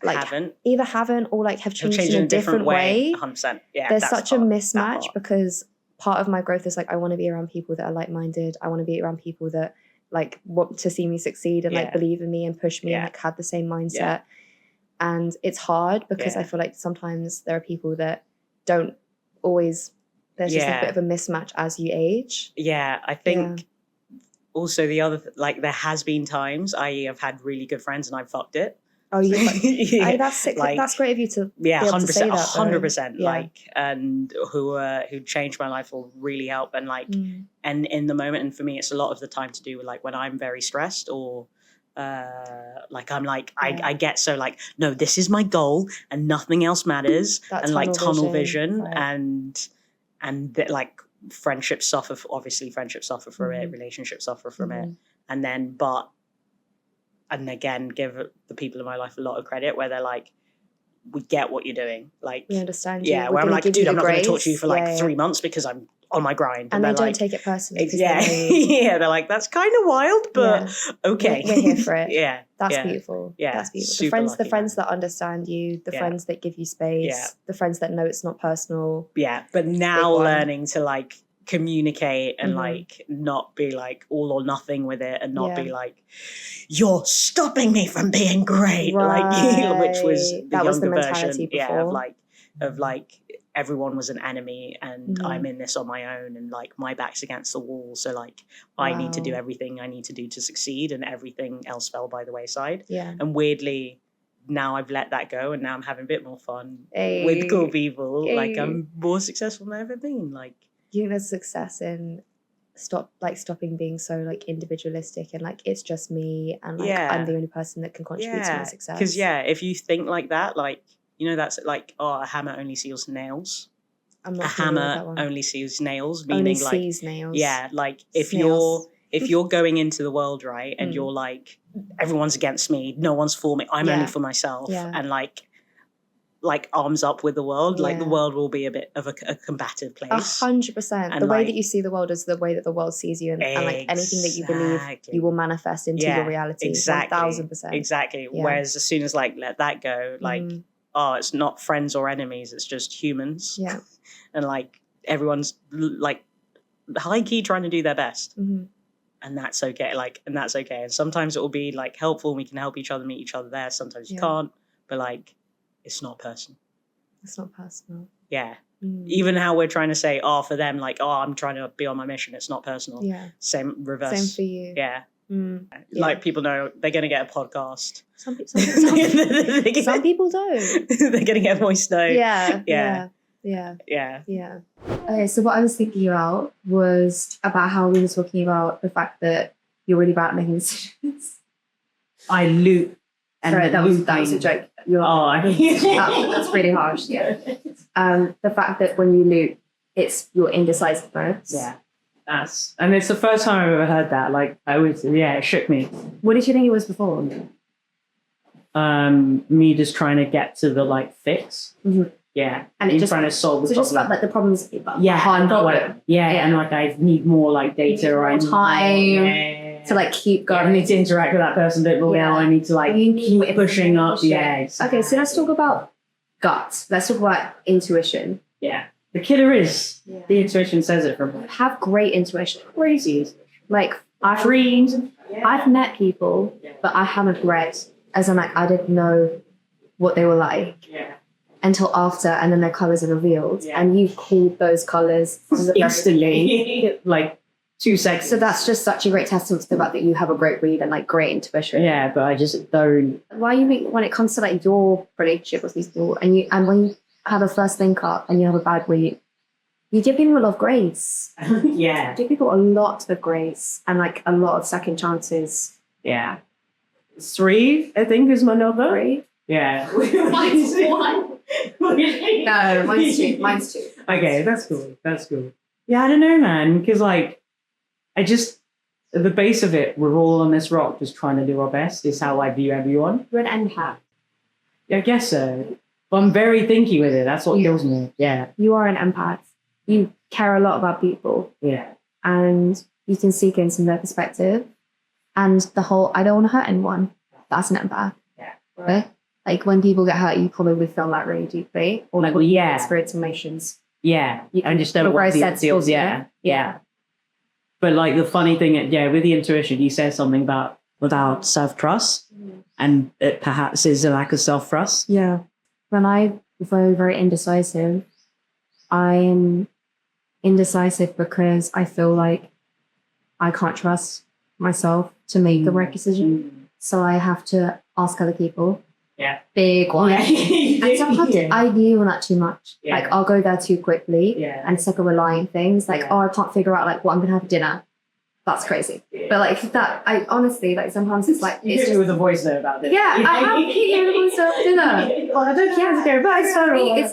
like haven't or like have changed in a different way. 100%. Yeah, there's such a mismatch because part of my growth is like I want to be around people that are like-minded. I want to be around people that like want to see me succeed and like believe in me and push me and like have the same mindset. And it's hard because I feel like sometimes there are people that don't always, there's just a bit of a mismatch as you age. Yeah, I think also the other like there has been times I've had really good friends and I've fucked it. Oh, that's sick. Like, that's great of you to be able 100%, to say that. 100%. Like, and who changed my life or really help and like, and in the moment, and for me, it's a lot of the time to do with like when I'm very stressed or like I'm like I get so like no, this is my goal and nothing else matters, and like tunnel vision right. and that like friendships suffer. Obviously, friendships suffer from it. Relationships suffer from it, and then and again, give the people in my life a lot of credit where they're like, we get what you're doing. Like, we understand you. Yeah, where I'm like, dude, I'm not going to talk to you for like 3 months because I'm on my grind. And they don't take it personally. Yeah, they're like, that's kind of wild, but okay. We're here for it. That's yeah. beautiful. Yeah, that's beautiful. The friends that understand you, the friends that give you space, the friends that know it's not personal. Yeah, but now learning to like communicate and like not be like all or nothing with it and not be like, you're stopping me from being great, like which was the younger version of like everyone was an enemy and I'm in this on my own and like my back's against the wall, so like I need to do everything I need to do to succeed and everything else fell by the wayside. And weirdly now I've let that go and now I'm having a bit more fun with cool people. Like I'm more successful than I've ever been. Like, you think there's success in stopping being so like individualistic and like it's just me and like I'm the only person that can contribute to my success? Because if you think like that, like, you know, that's like, a hammer only seals nails. I'm not a hammer only seals nails, meaning only like sees nails. Yeah, like if you're going into the world right and you're like, everyone's against me, no one's for me, I'm only for myself, and like arms up with the world, like the world will be a bit of a combative place. 100%. The way that you see the world is the way that the world sees you, and like anything that you believe, you will manifest into your reality. Exactly. 1000%. Exactly. Whereas as soon as like let that go, like it's not friends or enemies, it's just humans. Yeah. And like everyone's like high key trying to do their best. And that's okay. And sometimes it will be like helpful and we can help each other, meet each other there. Sometimes you can't, but like it's not personal. It's not personal. Yeah. Even how we're trying to say, for them, like, I'm trying to be on my mission. It's not personal. Yeah. Same reverse. Same for you. Yeah. Like people know they're going to get a podcast. Some people don't. They're going to get a voice note. Yeah. Okay, so what I was thinking about was about how we were talking about the fact that you're really bad at making decisions. I loop. And sorry, that was a joke. That's really harsh. Yeah. The fact that when you loop, it's your indecisiveness. Yeah. And it's the first time I've ever heard that. Like it shook me. What did you think it was before? Me just trying to get to the like fix. Yeah. And just trying to solve the problem. So just like the problems. And like I need more like data or time. To like keep going. I need to interact with that person a bit more. I need to like keep pushing up. Okay, so let's talk about gut. Let's talk about intuition. Yeah. The killer is. The intuition says it from. Have great intuition. Crazy. Like I've met people, but I haven't read, as in like I didn't know what they were like. Yeah. Until after, and then their colours are revealed. Yeah. And you've called those colours instantly. Like 2 seconds. So that's just such a great testament to the fact that you have a great read and like great intuition. Yeah, but I just don't. Why you make when it comes to like your relationship with these people and when you have a first link up and you have a bad read, you give people a lot of grace. Yeah. You give people a lot of grace and like a lot of second chances. Yeah. 3, I think, is my number. 3? Yeah. Mine's one. No, mine's two. Okay, that's cool. Yeah, I don't know, man, because like, at the base of it, we're all on this rock just trying to do our best, is how I view everyone. You're an empath. Yeah, I guess so. But I'm very thinky with it. That's what kills me. Yeah. You are an empath. You care a lot about people. Yeah. And you can see things from their perspective. And the whole, I don't want to hurt anyone. That's an empath. Yeah. Right? Like when people get hurt, you probably feel that really deeply. Or like experience emotions. Yeah. You understand what the feels. Yeah. But like the funny thing, with the intuition, you said something about without self-trust. And it perhaps is a lack of self-trust. Yeah. When I'm very, very indecisive, I'm indecisive because I feel like I can't trust myself to make the right decision. So I have to ask other people. Yeah. Big one. And sometimes I view on that too much. Yeah. Like I'll go there too quickly and suck a relying things. Like, I can't figure out like what I'm going to have for dinner. That's crazy. Yeah. But like that, I honestly, like sometimes it's like... You hit me with a voice note about this. Yeah, I have hit you with a voice note for dinner. Well, I don't care to go back.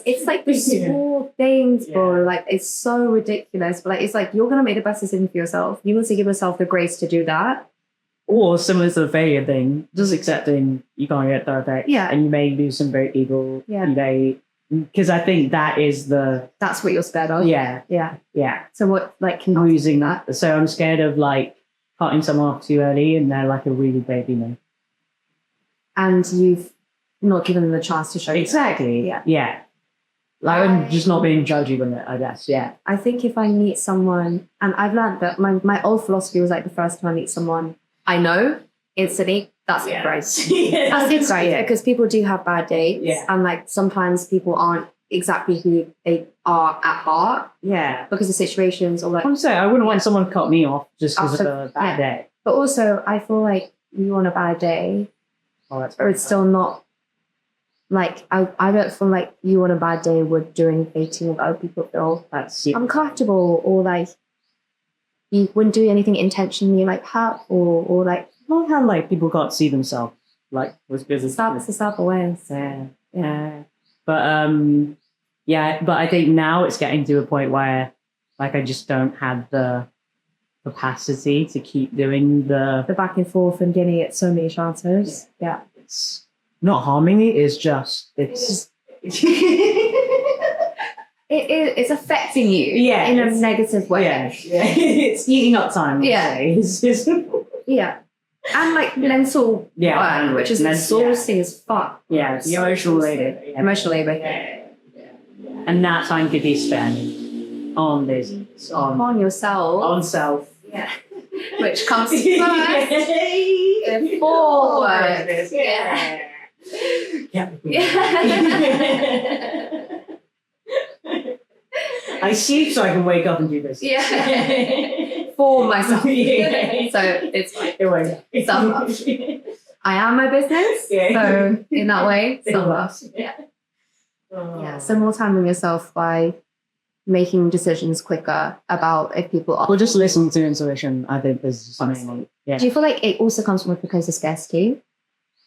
It's like the small things, bro. Like it's so ridiculous. But like it's like you're going to make the best decision for yourself. You need to give yourself the grace to do that. Or similar to the failure thing, just accepting you can't get perfect. Yeah. And you may do some great people. Yeah. You may... Because I think that is that's what you're scared of. Yeah. So what, like, losing that. So I'm scared of like cutting someone off too early and they're like a really baby me. And you've not given them the chance to show you. Exactly. Yeah. Like I'm just not being judgy with it, I guess. Yeah. I think if I meet someone, and I've learned that my old philosophy was like the first time I meet someone I know instantly, that's it, right? That's it, right? Because people do have bad dates, and like sometimes people aren't exactly who they are at heart. Yeah, because of situations or like. I'm saying I wouldn't want someone to cut me off just because of a bad day. But also, I feel like you on a bad day, or it's still not. Like I don't feel like you on a bad day would do anything to make other people feel uncomfortable, or like you wouldn't do anything intentionally like hurt or like. Not how like people can't see themselves like was business. It's the self-awareness. Yeah. But I think now it's getting to a point where like I just don't have the capacity to keep doing the back and forth and getting it so many chances. Yeah. It's not harming me, it's it's affecting you in a negative way. Yeah. It's eating up time. Yeah. And like mental work, which is exhausting as fuck. Yeah, the emotional labor. Emotional labor. And that time could be spent on business. On yourself. On self. Yeah. Which comes first before work. I sleep so I can wake up and do this. For myself. So it's like self-love. I am my business. So in that way, self-love. So more time on yourself by making decisions quicker about if people are. Well, just listening to intuition, I think is something. Do you feel like it also comes from because of scarcity?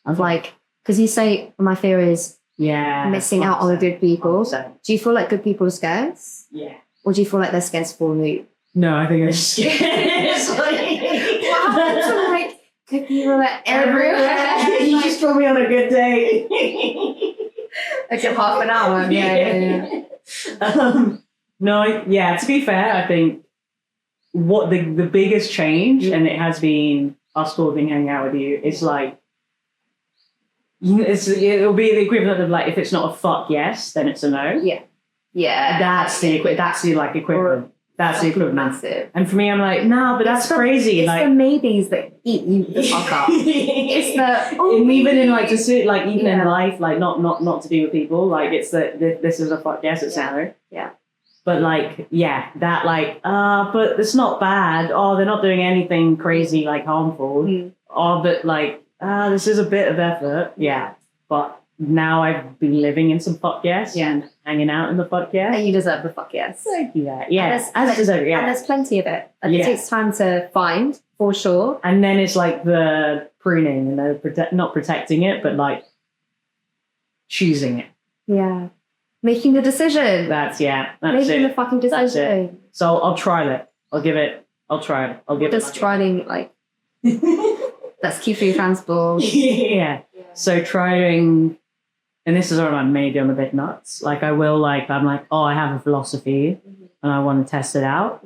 Of like, because you say my fear is missing out on the good people. Do you feel like good people are scarce? Yeah. Or do you feel like they're scarce for you? No, I think it's it's what happens when like good people are everywhere? You just put me on a good day. Like half an hour. To be fair, I think what the biggest change, and it has been us all being hanging out with you, is like it'll be the equivalent of like if it's not a fuck yes, then it's a no. Yeah. That's the like equivalent. That's the equivalent. Massive. And for me, I'm like, no, but that's crazy. It's like the maybes that eat you the fuck up. It's the even in like just like even in life, like not to do with people. Like it's this is a fuck yes, it's no. Yeah. But like that like but it's not bad. Oh, they're not doing anything crazy like harmful. Oh, but like this is a bit of effort. Yeah. But now I've been living in some fuck yes and hanging out in the fuck yes. And you deserve the fuck yes. Thank you. Yes, I deserve it. And there's plenty of it. And it takes time to find, for sure. And then it's like the pruning and the not protecting it, but like choosing it. Yeah. Making the decision. That's Making it. the fucking decision. So I'll try it. I'll try it. I'll give it. Just trying, like, let's keep your transport. Yeah. So trying, and this is where maybe I'm a bit nuts. Like I will, like, I'm like, oh, I have a philosophy and I want to test it out.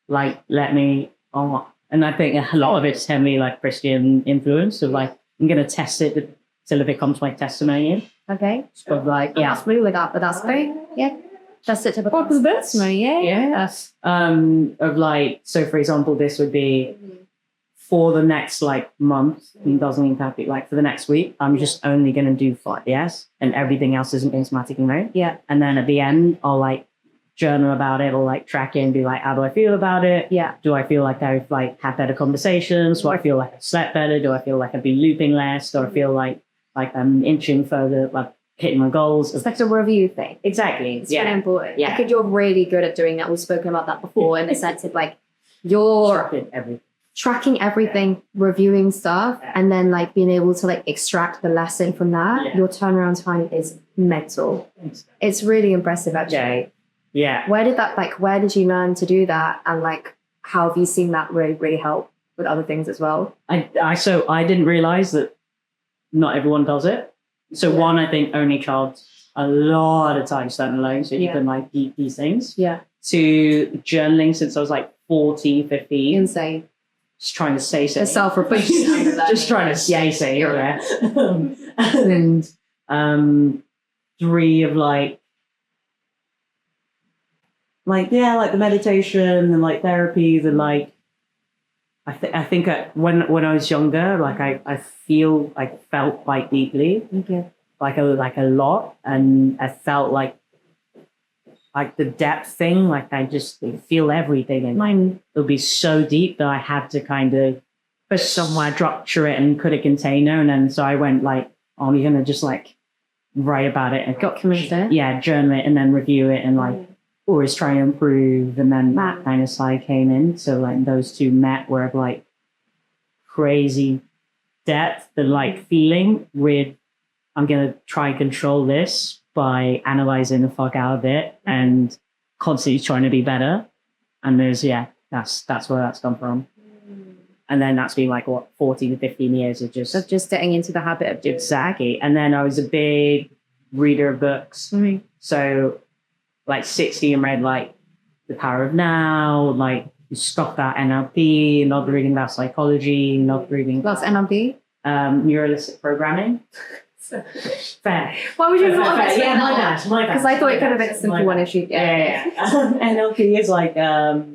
Like, let me, and I think a lot of it's heavily like Christian influence of like, I'm going to test it till it becomes my testimony. Okay. So like, That's really that, but that's great. Yeah. Test it to become the testimony. Yeah. Of like, so for example, this would be for the next like month. It doesn't mean to be like for the next week. I'm just only going to do 5 yes, and everything else isn't automatically known. Yeah. And then at the end, I'll like journal about it or like track it and be like, how do I feel about it? Yeah. Do I feel like I've like had better conversations? Do I feel like I've slept better? Do I feel like I've been looping less? Do I feel like I'm inching further, like hitting my goals? It's like a review thing. Exactly. It's really important. Yeah. I think you're really good at doing that. We've spoken about that before in the sense of like you're tracking everything, reviewing stuff, and then like being able to like extract the lesson from that. Yeah. Your turnaround time is mental. It's really impressive actually. Yeah. Where did you learn to do that? And like, how have you seen that really, really help with other things as well? I didn't realize that not everyone does it. So one, I think only child a lot of time spent alone. So you can like eat these things. Yeah. To journaling since I was like 14, 15. Insane. Just trying to stay safe. The self-reflection. Just trying to stay safe. And 3 of like the meditation and like therapies and like I think when I was younger, like I felt quite deeply, like a lot, and I felt like the depth thing, like I just feel everything, and mine would be so deep that I had to kind of put somewhere, structure it, and put a container, and then so I went like, oh, I'm gonna just like write about it and document it, journal it, and then review it, and like always try to improve. And then that kind of side came in, so like those two met where like crazy depth and like feeling with I'm gonna try and control this by analyzing the fuck out of it and constantly trying to be better. And there's that's where that's come from. And then that's been like 14 to 15 years of just getting into the habit of doing. Exactly. And then I was a big reader of books. Mm-hmm. So like 16 read like The Power of Now, like stopped that NLP, not reading about psychology, not reading. What's NLP? Neuralistic programming. Fair. Why would you not my bad. Because I thought it could have been a simple one issue. Yeah. NLP is like a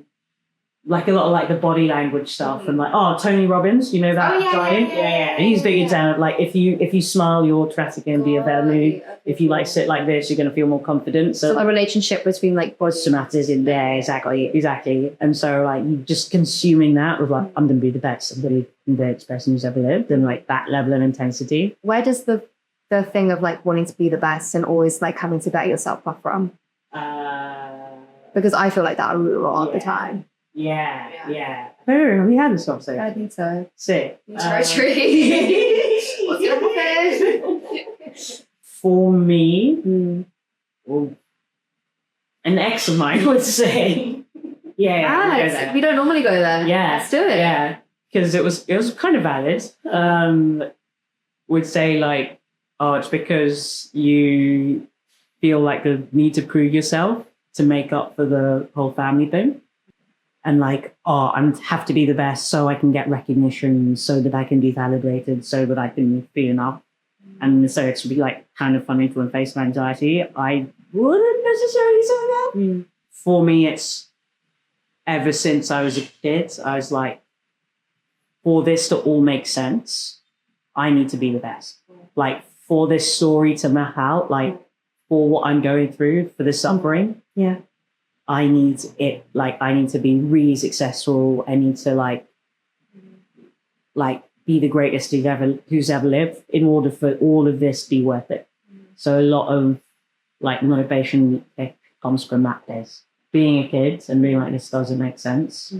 lot of like the body language stuff and like Tony Robbins, you know that guy? Yeah. He's big into like if you smile, you're automatically going to be a better mood. If you like sit like this, you're going to feel more confident. So a relationship between like somatics in there, exactly. And so like you just consuming that with like I'm going to be the best, I'm going to be the best person who's ever lived, and like that level of intensity. Where does the thing of like wanting to be the best and always like having to better yourself come from? Because I feel like that a lot of the time. Yeah. Oh, we had this conversation. I think so. Sick. What's your profession? For me, well, an ex of mine would say, we don't normally go there. Yeah, let's do it. Yeah, because it was kind of valid. Would say like, it's because you feel like the need to prove yourself to make up for the whole family thing. And like, I have to be the best so I can get recognition, so that I can be validated, so that I can feel enough. And so it's really like kind of funny to face my anxiety. I wouldn't necessarily say that. For me, it's ever since I was a kid, I was like, for this to all make sense, I need to be the best. Like for this story to map out, like for what I'm going through, for the suffering. Yeah. I need it, like, I need to be really successful. I need to like be the greatest who's ever lived in order for all of this to be worth it. So a lot of like motivation comes from that being a kid and being like, this doesn't make sense.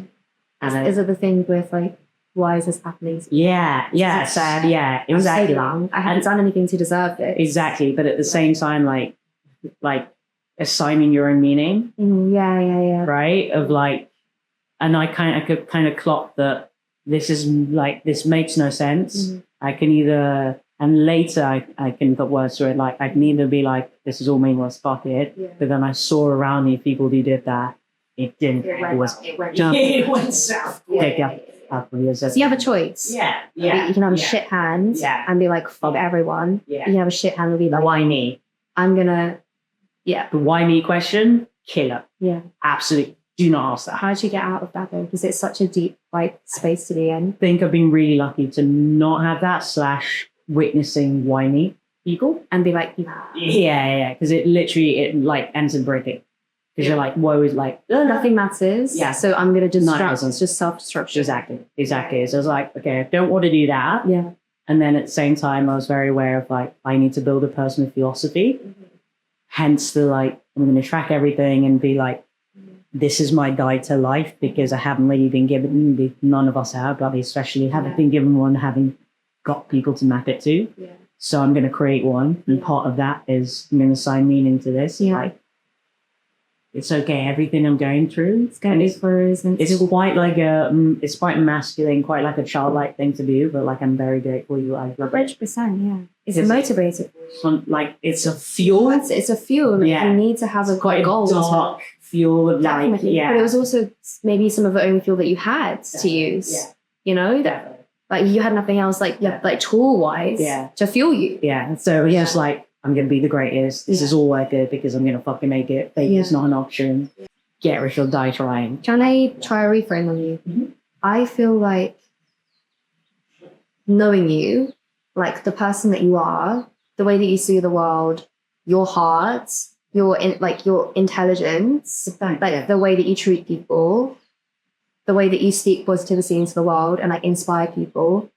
And is it the thing with like why is this happening to me? Yeah, exactly. So long. I haven't done anything to deserve this. Exactly, but at the same time, like assigning your own meaning. Yeah. Right? Of like, and I could kind of clock that this is like, this makes no sense. I can either, and later I can put words to it, like I can either be like, this is all meaningless, fuck it. Yeah. But then I saw around me people who did that. It didn't. It went south. So you have a choice. Yeah. You can have a shit hand and be like, fuck everyone. Yeah. You can have a shit hand and be like, why me? I'm gonna, the why me question, killer. Yeah. Absolutely. Do not ask that. How did you get out of that though? Because it's such a deep space to be in. I think I've been really lucky to not have that / witnessing why me people and be like, yeah. Because it literally like ends in breaking. Because you're like, woe is like, nothing matters. Yeah. So I'm going to distract. It's just self-destruction. Exactly. So I was like, okay, I don't want to do that. Yeah. And then at the same time, I was very aware of like, I need to build a personal philosophy. Hence the like, I'm going to track everything and be like, this is my guide to life, because I haven't really been given, none of us have, but especially haven't been given one, having got people to map it to. Yeah. So I'm going to create one. And part of that is I'm going to assign meaning to this. Yeah. Like, it's okay, everything I'm going through. It's quite like it's quite masculine, quite like a childlike thing to do, but like I'm very grateful you guys love it. 100%, yeah. It's a motivator. Like it's a fuel. It's a fuel. Like, you need to have a goal. Dark fuel of like, but it was also maybe some of the only fuel that you had to use. Yeah. You know? Definitely. Like you had nothing else like tool wise to fuel you. Yeah. So it's like, I'm going to be the greatest. This is all I did because I'm going to fucking make it. Fake is not an option. Get rich or die trying. Can I try a reframe on you? Mm-hmm. I feel like knowing you, like the person that you are, the way that you see the world, your heart, your intelligence, the way that you treat people, the way that you speak positivity into the world and like inspire people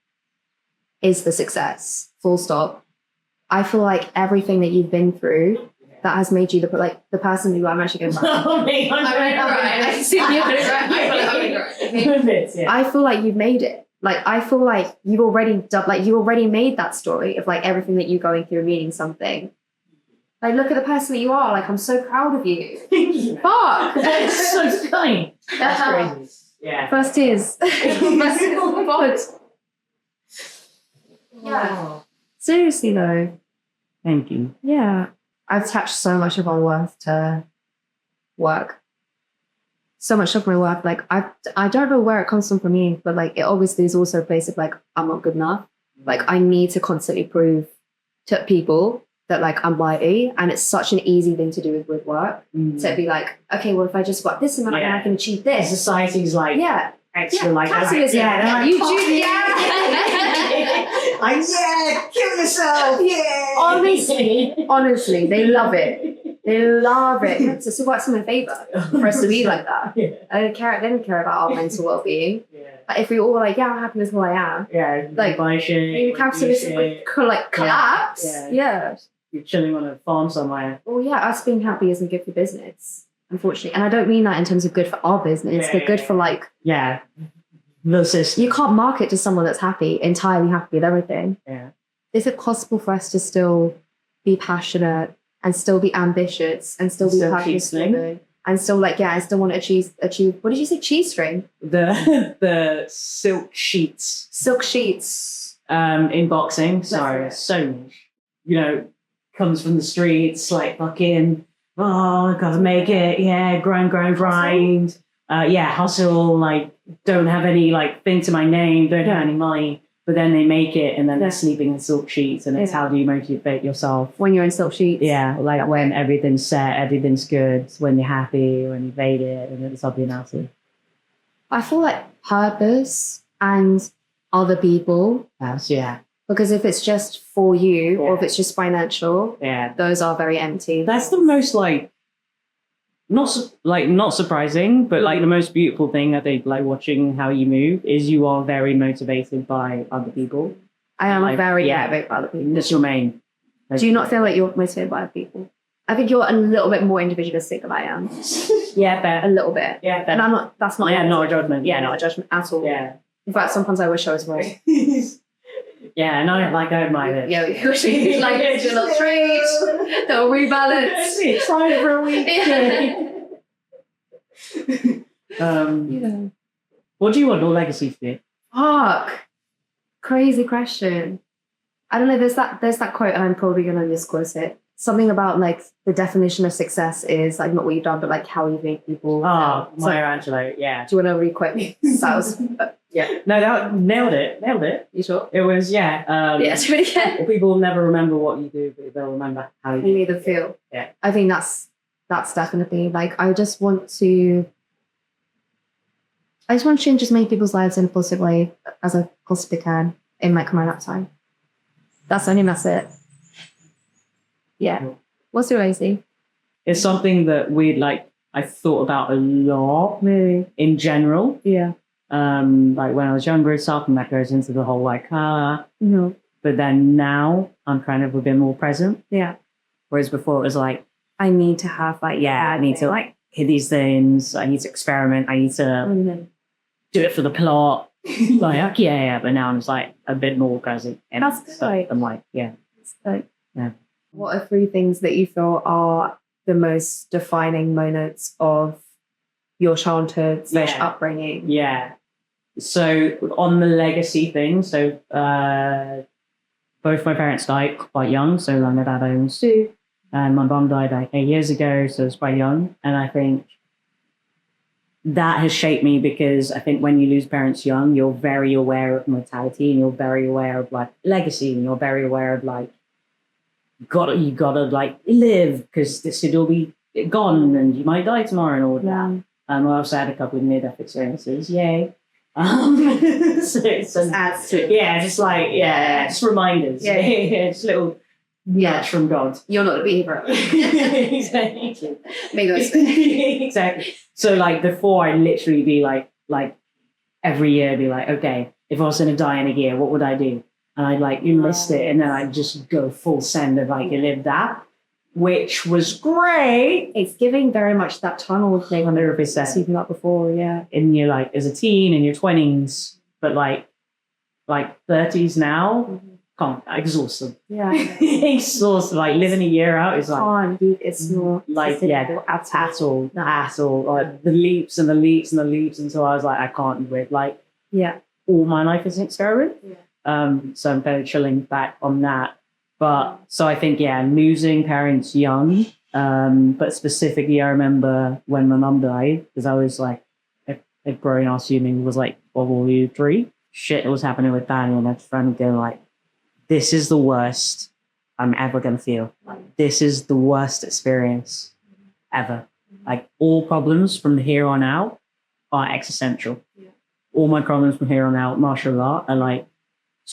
is the success. Full stop. I feel like everything that you've been through that has made you the person you are. I'm actually going to I feel like you've made it. Like I feel like you already made that story of like everything that you're going through meaning something. Like look at the person that you are. Like I'm so proud of you. Fuck. That's so kind. That's crazy. Yeah. First tears. Oh God. Yeah. Seriously though. Thank you. Yeah. I've attached so much of my worth to work. So much of my work. Like I don't know where it comes from me, but like it obviously is also a place of like I'm not good enough. Like I need to constantly prove to people that like I'm worthy, and it's such an easy thing to do with work. To be like, okay, well if I just work this amount, then I can achieve this. Society's like extra like capitalism. Yeah, you do. Kill yourself. Yeah. Honestly, they love it. They love it. So it works in my favor for us to be like that. Yeah. They don't care about our mental well-being. Yeah. Like if we all were like, I'm happy with who I am. Yeah. Like maybe capitalism would collapse. Yeah. You're chilling on a farm somewhere. Well, yeah, us being happy isn't good for business, unfortunately. And I don't mean that in terms of good for our business, but good for like the system. You can't market to someone that's entirely happy with everything. Yeah. Is it possible for us to still be passionate and still be ambitious and still be passionate and still I still want to achieve what did you say, cheese string? The silk sheets. In boxing. Sorry, so niche. Comes from the streets, like fucking gotta make it, grind. Hustle, like don't have any like thing to my name, don't have any money, but then they make it and then they're sleeping in silk sheets, and it's how do you motivate yourself when you're in silk sheets? Yeah, like when everything's set, everything's good, when you're happy, when you've made it, and it's something else. I feel like purpose and other people. Because if it's just for you or if it's just financial, those are very empty. That's the most not surprising, but like the most beautiful thing I think, like watching how you move, is you are very motivated by other people. I am very motivated by other people. That's your main. Do you not feel like you're motivated by other people? I think you're a little bit more individualistic than I am. Yeah, fair. A little bit. Yeah, fair. And that's not not a judgment. Yeah, not a judgment at all. Yeah. In fact, sometimes I wish I was wrong. Yeah, and I admire it. Yeah, we wish we could like do a little trade, they'll rebalance. Try it for a week. What do you want your legacy to be? Fuck. Crazy question. I don't know, there's that quote, and I'm probably gonna misquote it. Something about like the definition of success is like not what you've done, but like how you've made people. Oh, Maya Angelou, yeah. Do you want to re-quote me? That was, yeah. No, that nailed it. You sure? It was, yeah. Yeah, it's really good. People will never remember what you do, but they'll remember how you made them feel. Yeah. I think that's definitely like, I just want to change as many people's lives in a positive way as I possibly can in my current time. That's it. Yeah. What's your legacy? It's something that I thought about a lot, really, in general. Yeah. Like when I was younger and stuff, and that goes into the whole but then now I'm kind of a bit more present. Yeah. Whereas before it was like, I need to have I need to like hit these things, I need to experiment, I need to do it for the plot. Like, but now I'm just like a bit more present. And that's good. I'm like, yeah. That's good. Yeah. What are 3 things that you feel are the most defining moments of your childhood / upbringing? Yeah. So on the legacy thing, so both my parents died quite young, so my dad owns 2, and my mum died like 8 years ago, so it's quite young. And I think that has shaped me because I think when you lose parents young, you're very aware of mortality and you're very aware of like legacy and you're very aware of like you gotta like live because this could all be gone and you might die tomorrow and all that. I also had a couple of near-death experiences. Yay. So it's adds to it. Just reminders. Just little nudge from God. You're not the believer. Exactly. Maybe exactly. So like before I'd literally be like every year be like, okay, if I was gonna die in a year, what would I do? And I'd like enlist it and then I'd just go full send and like live that, which was great. It's giving very much that tunnel thing 100%. Speaking up before, yeah. And you're like as a teen in your 20s, but like 30s now, exhausted. Yeah. Exhausted. Like living a year out is like it's not like at all. Like the leaps and the leaps and the leaps until I was like, I can't do it. Like all my life is an experiment. Yeah. So I'm kind of chilling back on that. But so I think, losing parents young, but specifically I remember when my mum died, because I was like a grown ass human, was like probably 3. Shit was happening with Daniel and I just found going like, this is the worst I'm ever going to feel. Like, this is the worst experience ever. Like all problems from here on out are existential. Yeah. All my problems from here on out, martial art, are like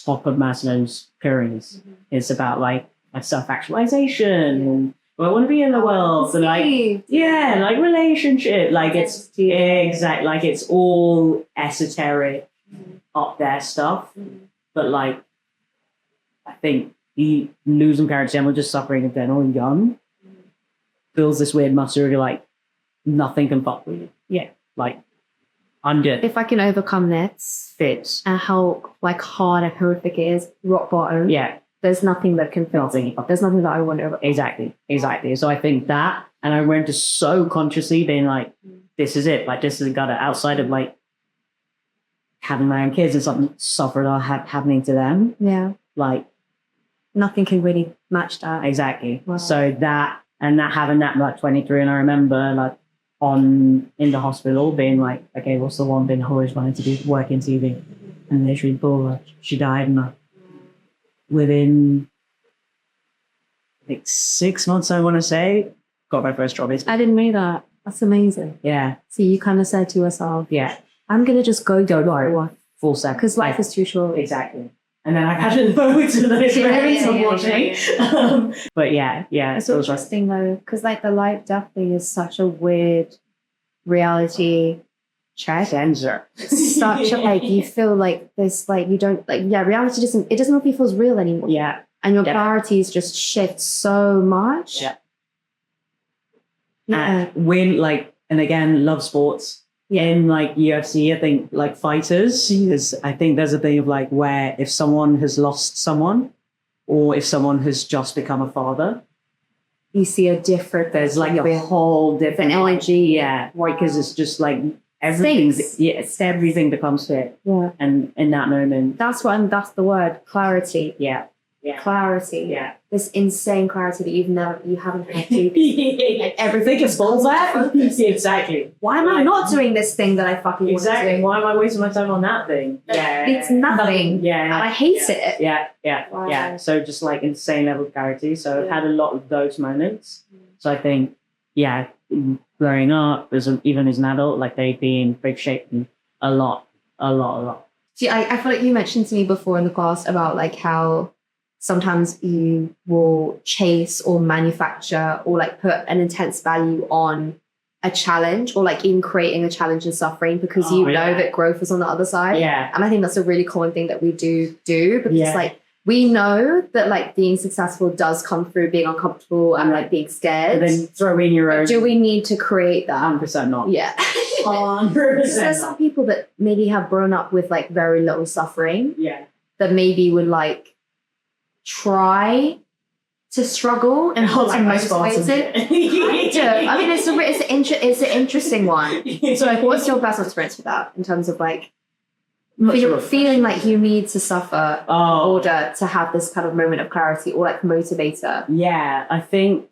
top of Maslow's pyramids. Mm-hmm. It's about like my self-actualization and who I want to be in the world and like like relationship. Like it's exact. Like it's all esoteric up there stuff. But like I think the losing parents and we're just suffering of general young builds this weird muscle where you're like nothing can fuck with you. Yeah. Like I'm good. If I can overcome this and how like hard and horrific it is, rock bottom. Yeah. There's nothing that can feel. There's nothing that I want to overcome. Exactly. So I think that, and I went to so consciously being like, this is it. Like this is gotta outside of like having my own kids and something suffered are happening to them. Yeah. Like nothing can really match that. Exactly. Wow. So that having that like 23, and I remember like in the hospital being like, okay, what's the one thing I always wanted to do? Work in TV. And literally Paula, she died and within like 6 months, I want to say, got my first job. I didn't know that. That's amazing. Yeah. So you kind of said to yourself, I'm going to just go full second. Because life is too short. Exactly. And then I had moments of those moments, unfortunately. But it's interesting though, because like the life definitely is such a weird reality check. Sensor. Such a like you feel like this like you don't like reality doesn't know if it feels real anymore. Yeah. And your priorities just shift so much. Yeah. And when and again, love sports. in like UFC, I think like fighters, I think there's a thing of like where if someone has lost someone or if someone has just become a father, you see a different, there's like a whole different energy. Yeah. Because it's just like everything becomes fit. Yeah. And in that moment. That's the word, clarity. Yeah. Clarity. Yeah. This insane clarity that you haven't had to. Like everything is balls out. Exactly. Why am I not doing this thing that I fucking want to do? Why am I wasting my time on that thing? It's nothing. Yeah. And I hate it. Yeah. So just like insane level of clarity. So I've had a lot of those moments. So I think, growing up, even as an adult, like they've been shaped me a lot. See, I feel like you mentioned to me before in the past about like how sometimes you will chase or manufacture or like put an intense value on a challenge or like even creating a challenge and suffering because you know that growth is on the other side. Yeah. And I think that's a really common thing that we do because like we know that like being successful does come through being uncomfortable and like being scared. And then throw in your own. Do we need to create that? 100% not. Yeah. 100%. There's some people that maybe have grown up with like very little suffering. Yeah. That maybe would like try to struggle and hold like motivated. I mean, it's an interesting one. So, like, what's your personal experience with that in terms of like feeling like you need to suffer in order to have this kind of moment of clarity or like motivator? Yeah, I think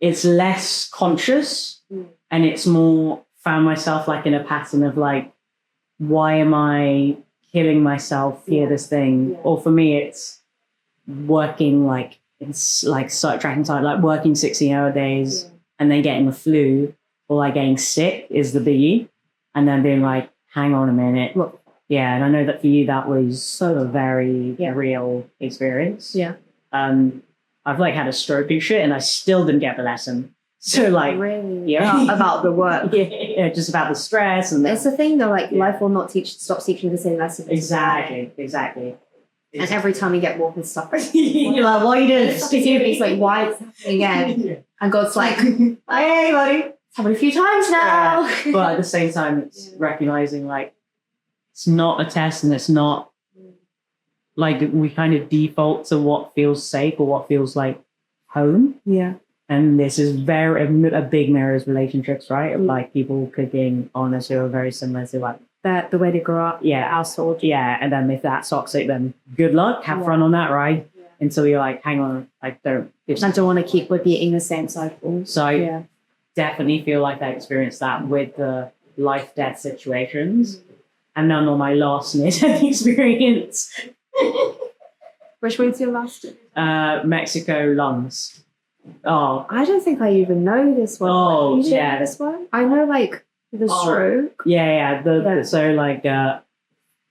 it's less conscious and it's more found myself like in a pattern of like, why am I killing myself via this thing? Or for me, it's working like it's like tracking time, like working 16-hour days and then getting the flu or like getting sick is the biggie, and then being like, hang on a minute. Look, and I know that for you that was sort of very real experience. I've like had a stroke and shit and I still didn't get the lesson. So like about the work. Just about the stress and it's the thing though, like life will not stop teaching the same lesson. Exactly. And every time you get more pissed off, you're like, what are you doing? It's like, why is it happening again? And God's like, hey, buddy, it's happened a few times now. But at the same time, it's recognizing like it's not a test and it's not like we kind of default to what feels safe or what feels like home. Yeah. And this is a big mirrors relationships, right? Like people cooking honest who are very similar to like the way they grow up, household. Yeah, and then if that's toxic, then good luck, have fun on that ride. Until you're like, hang on, I don't want to keep repeating the same cycle. So I definitely feel like I experienced that with the life-death situations. And then on my last near-death experience. Which one's your last? Mexico lungs. Oh, I don't think I even know this one. Oh, you know this one? I know like the stroke. So like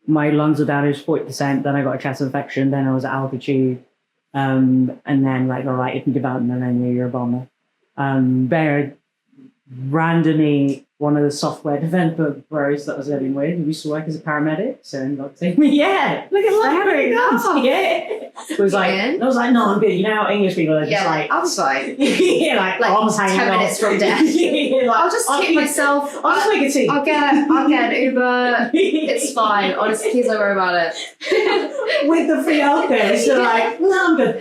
my lungs were damaged 40%. Then I got a chest infection. Then I was at altitude. And then like, all right, if you develop pneumonia, you're a bomber. Randomly, one of the software developer bros that I was living with, who used to work as a paramedic, so he got to take me. Yeah, look at that. It was like, I was like, no, I'm good. You know how English people are just like, I was fine. like arms hanging 10 minutes from death. Like, I'll just kick myself. I'll just make a tea. I'll get an Uber. It's fine. Honestly, please don't worry about it. With the free healthcare, it's still like, no, I'm good.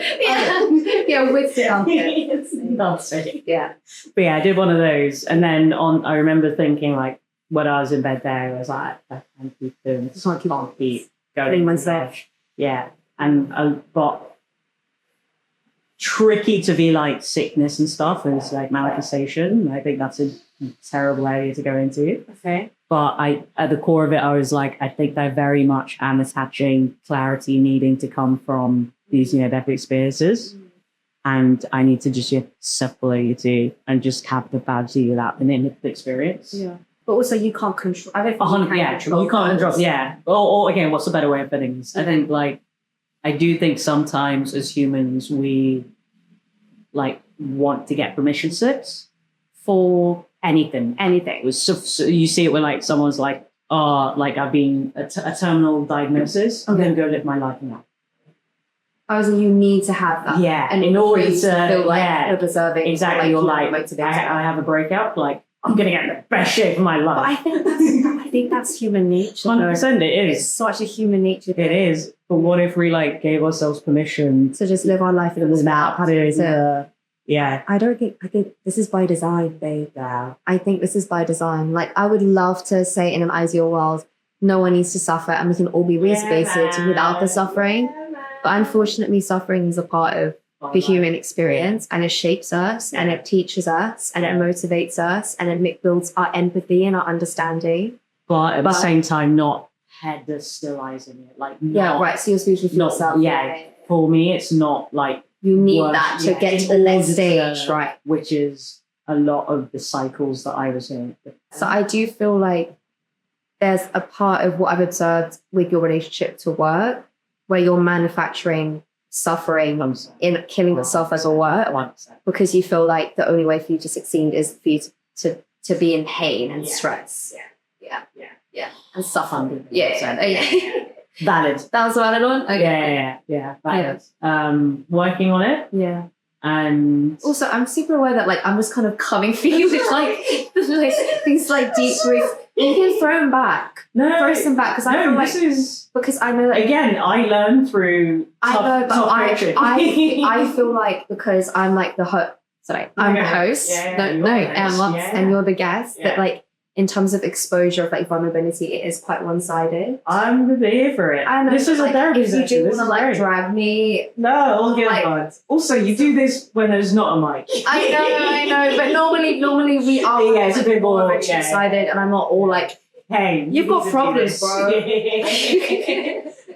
With the healthcare. Yeah. But I did one of those. And then I remember thinking like, when I was in bed there, I was like, I can't keep doing this. I can't keep going. Yeah. And I got tricky to be like sickness and stuff. And it's like manifestation. I think that's a terrible area to go into. Okay. But at the core of it, I was like, I think I very much am attaching clarity needing to come from these near-death experiences. And I need to just separate it and just have the badge without an in the experience. Yeah. But also you can't control. I don't think you can't control. Yeah. Or again, what's the better way of putting this? I think like, I do think sometimes as humans, we like want to get permission slips for anything. So you see it when like someone's like, oh, like I've been a terminal diagnosis. I'm going to go live my life now. Oh, so you need to have that. Yeah. And in order to feel like you're deserving. Exactly. You're like, I have a breakout. Like, I'm going to get in the best shape of my life. But I think that's human nature. 100% it is. It's such a human nature thing. It is. But what if we like gave ourselves permission to just live our life without doing yeah. I think this is by design, babe. Yeah. I think this is by design. Like, I would love to say in an ideal world, no one needs to suffer and we can all be reintegrated without the suffering. But unfortunately, suffering is a part of the human experience, and it shapes us and it teaches us and it motivates us and it builds our empathy and our understanding. But at the same time, not pedestalizing it. Like, right. So you're speaking for yourself. Yeah. For me, it's not like you need that to get to the next stage, right? Which is a lot of the cycles that I was in. So I do feel like there's a part of what I've observed with your relationship to work where you're manufacturing suffering in killing yourself as a work 100%. Because you feel like the only way for you to succeed is for you to be in pain and stress. Yeah. And suffer. Yeah. Valid. That was a valid one? Okay. Yeah. Valid. Working on it. Yeah. And also, I'm super aware that like I'm just kind of coming for you with like these like deep roots. You can throw them back. Throw some back because I feel like because I know that again I learned through. I feel like because I'm like the host. Sorry, I'm the host. And you're the guest. That like in terms of exposure of like vulnerability, it is quite one-sided. I'm here for it. I know, this is like, a therapy if you session. do want to like drag me, no, all good vibes. Also, you do this when there's not a mic. I know, but normally we are. Yeah, it's a bit more excited, and I'm not all like, hey, you've got problems, bro.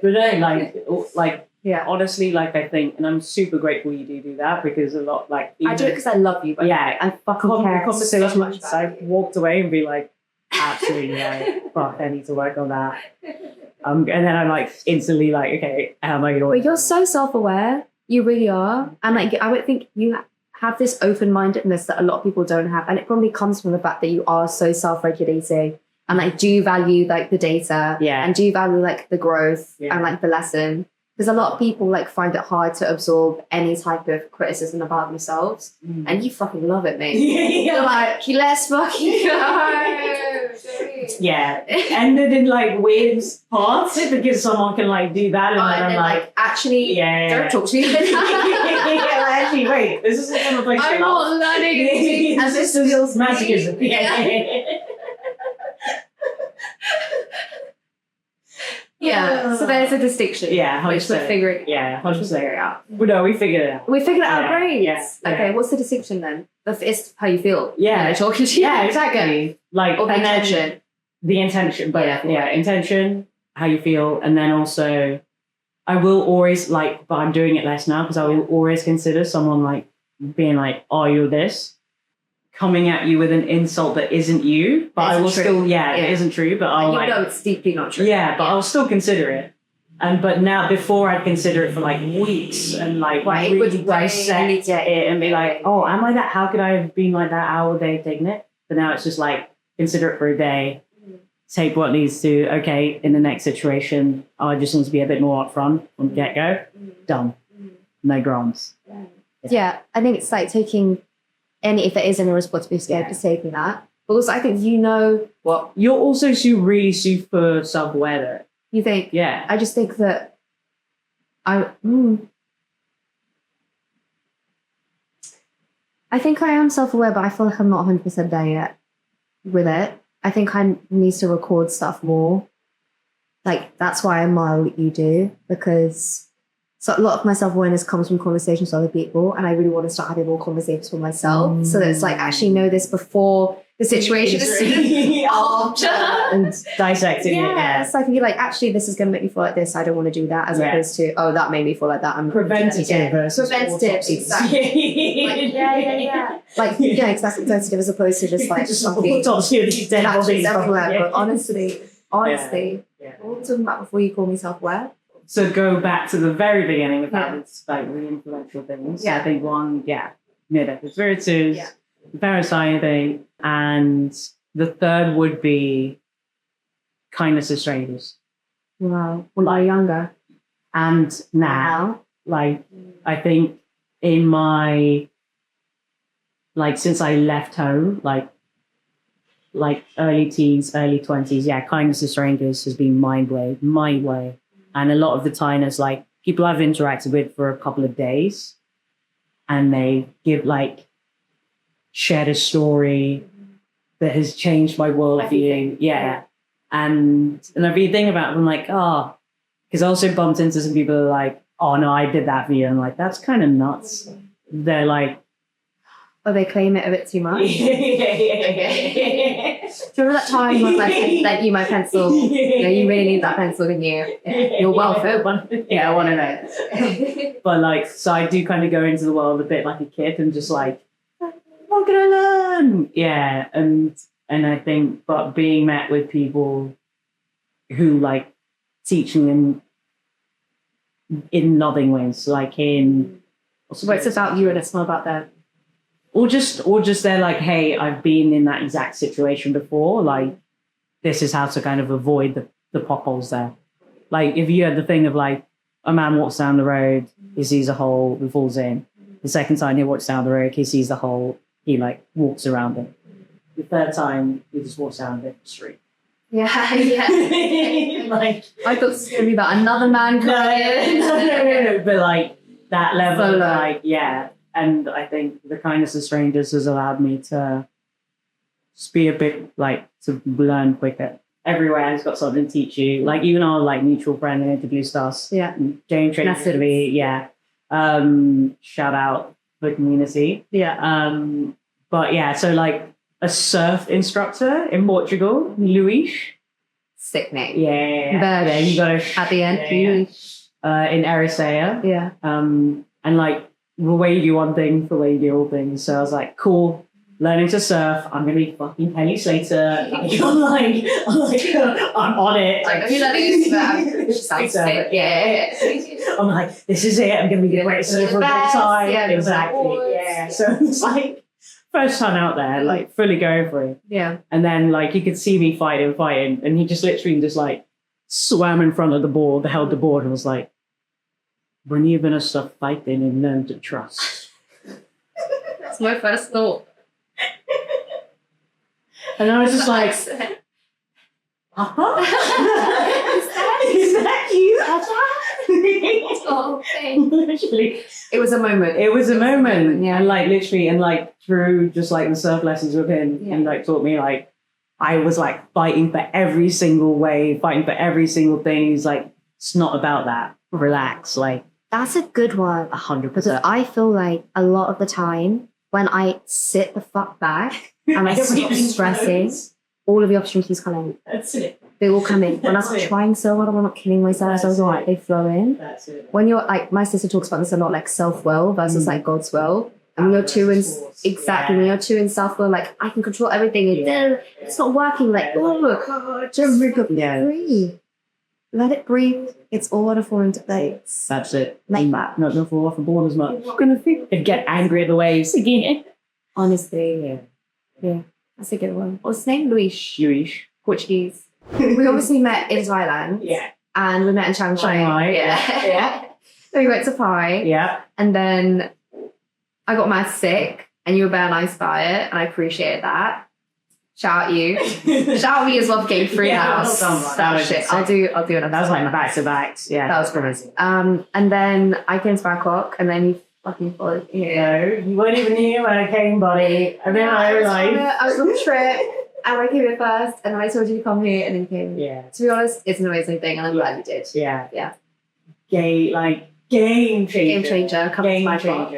But no, like. Yeah, honestly, like I think, and I'm super grateful you do that because a lot, like I do it because I love you. But I fucking care so much. I've walked away and be like, absolutely, fuck, I need to work on that. And then I'm like instantly like, okay, how am I going to? But you're so self-aware, you really are, and like I would think you have this open-mindedness that a lot of people don't have, and it probably comes from the fact that you are so self-regulating and like do value like the data, and do value like the growth and like the lesson. Because a lot of people like find it hard to absorb any type of criticism about themselves, and you fucking love it, mate. You're like, let's fucking go. Yeah, ended in like weird parts because someone can like do that, and then I'm like, actually, don't talk to me. Actually, wait, this isn't a place. I'm not learning, and this feels masochism. Yeah, so there's a distinction. Yeah, 100%. We're figuring. Yeah, 100% out. Well, no, we figured it out. We figured it out, great. Yeah. Okay, what's the distinction then? It's how you feel. Yeah, when talking to you. Yeah, exactly. Like, or the intention. The intention, but intention, how you feel, and then also, I will always like, but I'm doing it less now because I will always consider someone like being like, "Oh, you're this." Coming at you with an insult that isn't you, but I will still, it isn't true, but I'll like, it's deeply not true. Yeah, but I'll still consider it. But now, before I'd consider it for like weeks and like really dissect it and be like, oh, am I that? How could I have been like that all day taking it? But now it's just like, consider it for a day, take what needs to, okay, in the next situation, I just need to be a bit more upfront from the get-go. Done. No grants. Yeah, I think it's like taking... And if there is any responsibility to taking that. But also, I think what... You're also really super self-aware there. You think? Yeah. I just think that I think I am self-aware, but I feel like I'm not 100% there yet with it. I think I need to record stuff more. Like, that's why I admire what you do, because... So a lot of my self-awareness comes from conversations with other people, and I really want to start having more conversations with myself. So that it's like, actually know this before the situation is after. And dissecting it. Yeah. So I can be like, actually, this is going to make me feel like this. I don't want to do that, as opposed to, oh, that made me feel like that. I'm preventative versus exactly. Like, because that's preventative as opposed to just like honestly, what are we talking about before you call me self-aware? So go back to the very beginning about this, like really influential things. I think one, near-death parasite, and the third would be kindness to strangers. Wow. When I was younger. And now, like, I think in my, like, since I left home, like, like early teens, early 20s, kindness to strangers has been my way. And a lot of the time it's like people I've interacted with for a couple of days and they give like, shared a story that has changed my worldview. Yeah. And I've been thinking about it, I'm like, because I also bumped into some people who are like, oh no, I did that for you. And I'm like, that's kind of nuts. They're like, oh, they claim it a bit too much. Do you remember that time when I lent you my pencil? You really need that pencil, didn't you? You're well fit. Yeah, I want to know. But like, so I do kind of go into the world a bit like a kid and just like, what can I learn? Yeah, and I think, but being met with people who like teaching in loving ways, like in. Well, it's about you and it's not about them. Or just they're like, hey, I've been in that exact situation before. Like, this is how to kind of avoid the potholes there. Like, if you had the thing of like, a man walks down the road, he sees a hole, he falls in. The second time he walks down the road, he sees the hole, he like walks around it. The third time, he just walks down a different street. Yeah. Like, I thought it was going to be about another man coming No. But like, that level of like, yeah. And I think the kindness of strangers has allowed me to just be a bit like to learn quicker. Everywhere has got something to teach you. Like even our like mutual friend in Blue Stars. Yeah. Jane trained to me. Yeah. Shout out the community. Yeah. But yeah, so like a surf instructor in Portugal, Luis. Sick name. Yeah. Bird. You got to at the end. Luis. In Ericeira. Yeah. And like the way you do one thing, the way you do all things. So I was like, cool, learning to surf. I'm gonna be fucking Penny Slater. I'm on it. Like, you know, I'm like, this is it. I'm gonna be the great surfer of all time. Yeah, exactly. Yeah. So it's like first time out there, like fully going for it. Yeah. And then like he could see me fighting, and he just literally just like swam in front of the board, held the board, and was like, when you're gonna stop fighting and learn to trust. That's my first thought. And I was just like, Papa? Is that you? Oh, literally. It was a moment. It was a moment. Yeah. And like literally, and like through just like the surf lessons with him, and like taught me like, I was like fighting for every single wave, fighting for every single thing. He's like, it's not about that. Relax. Like, that's a good one. 100%. Because I feel like a lot of the time when I sit the fuck back and I stop stressing, all of the opportunities come in. That's it. They all come in. When I was trying so hard, I'm not killing myself, so I was all right, they flow in. That's it. When you're like, my sister talks about this a lot, like self-will versus like God's will. And when you're too in, when you're too in self-will, like I can control everything, it's not working, like, oh, just breathe. Let it breathe. It's all going to fall into place. That's it. Like that. Not going to fall off the board as much. You're not going to think. And get angry at the waves again. Honestly, yeah. That's a good one. What's his name? Luis. Portuguese. We obviously met in Thailand. Yeah. And we met in Chiang Mai. Yeah. Then we went to Pai. Yeah. And then I got mad sick and you were very nice about it. And I appreciated that. Shout out you. Shout out me as well for getting free house. That was shit. I'll do another. That was like back to backs. Yeah. That was crazy. And then I came to Bangkok and then you fucking followed me. No, you weren't even here when I came, buddy. And then I realized I was on a trip and I came here first and then I told you to come here and then you came. Yeah. To be honest, it's an amazing thing and I'm glad you did. Yeah. Yeah. Game changer. Game changer. Come to Bangkok.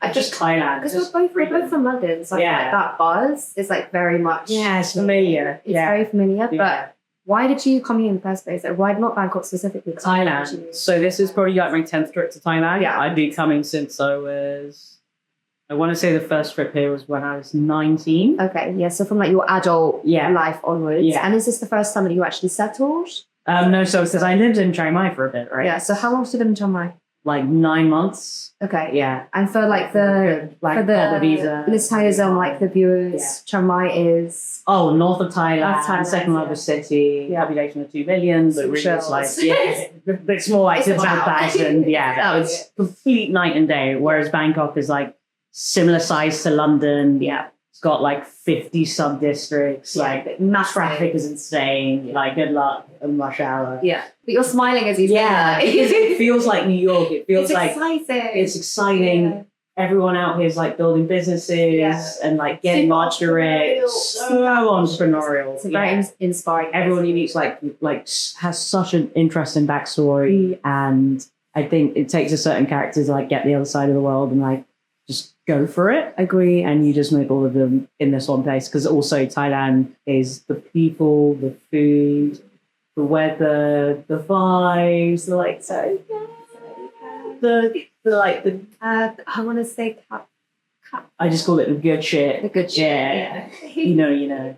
I just Thailand. Because we're both from London, so like that buzz is like very much. Yeah, it's familiar. It's very familiar. But why did you come here in the first place? Like, why not Bangkok specifically? Thailand. So this is probably like my 10th trip to Thailand. Yeah. I've been coming since I want to say the first trip here was when I was 19. Okay, yeah. So from like your adult life onwards. Yeah. And is this the first time that you actually settled? No, so because I lived in Chiang Mai for a bit, right? Yeah. So how long did you live in Chiang Mai? Like 9 months. Okay. Yeah. And for like the visa. listeners and like the viewers, Chiang Mai is north of Thailand, Thailand, second largest city, population of 2 million, but really it's like it's more like 600,000. Yeah, that was complete night and day. Whereas Bangkok is like similar size to London. Yeah, It's got like 50 sub-districts. Like, traffic is insane. Like, good luck in rush hour. Yeah. But you're smiling as you say that. It feels like New York. It feels like exciting. It's exciting. Yeah. Everyone out here is like building businesses and like getting marketed. So entrepreneurial. It's very inspiring. Everyone you meet's like has such an interesting backstory, and I think it takes a certain character to like get the other side of the world and like just go for it. Agree. And you just make all of them in this one place, because also Thailand is the people, the food, the weather, the vibes, I want to say I just call it the good shit. The good shit. Yeah. You know.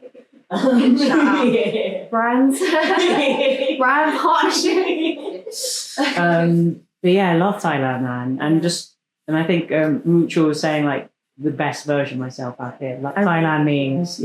Brand partnership. But yeah, I love Thailand, man. And I think Mucho was saying like the best version of myself out here. Like Thailand means,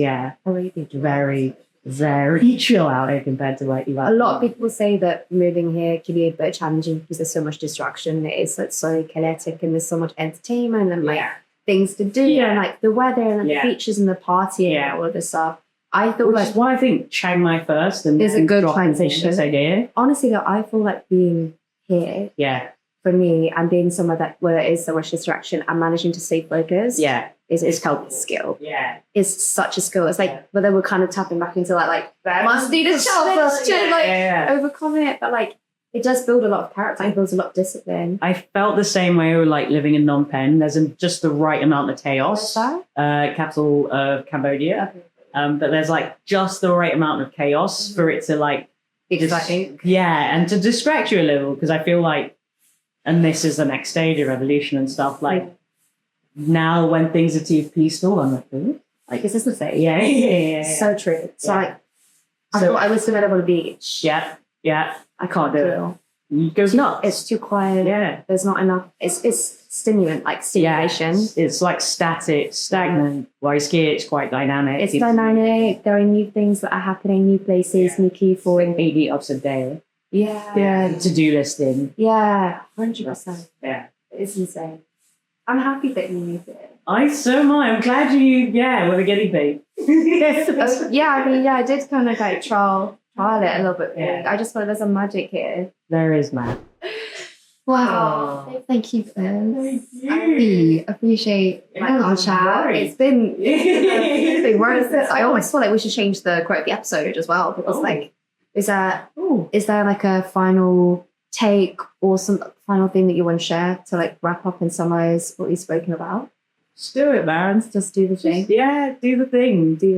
very, very chill out here compared to like a lot of people say that moving here can be a bit challenging because there's so much distraction. It's like so chaotic and there's so much entertainment and like things to do and like the weather and the beaches and the partying and all of this stuff. I feel Which is why I think Chiang Mai first and is a good transition. Idea. Honestly, though, I feel like being here for me and being somewhere where there is so much distraction and managing to stay focused is a skill. Yeah. It's such a skill. It's like, but then we're kind of tapping back into like must need a challenge to overcome it. But like, it does build a lot of character. It builds a lot of discipline. I felt the same way with like living in Phnom Penh. There's just the right amount of chaos. Capital of Cambodia. Okay. But there's like just the right amount of chaos for it to like exciting. And to distract you a little, because I feel like, and this is the next stage of evolution and stuff, like now when things are too peaceful, I'm like, is this the same? Yeah. So true. So like, I thought I was swimming on a beach. Yeah. I can't do it. It goes nuts. It's too quiet. Yeah. There's not enough. It's stimulant, like stimulation. It's like static, stagnant. Whereas here it's quite dynamic. It's dynamic. There are new things that are happening, new places, new people. 80 ups a day. Yeah. To-do listing. Yeah. 100%. Yeah. It's insane. I'm happy that you moved it. So am I. I'm glad you, were a guinea pig. I did kind of like trial it a little bit. I just thought there's a magic here. There is, man. Wow. Oh. Thank you, Finn. Thank you. I really appreciate our chat. It's been worth it. I always feel like we should change the quote of the episode as well, because is there like a final take or some final thing that you want to share to like wrap up and summarize what we've spoken about? Just do it, man. Just do the thing. Do the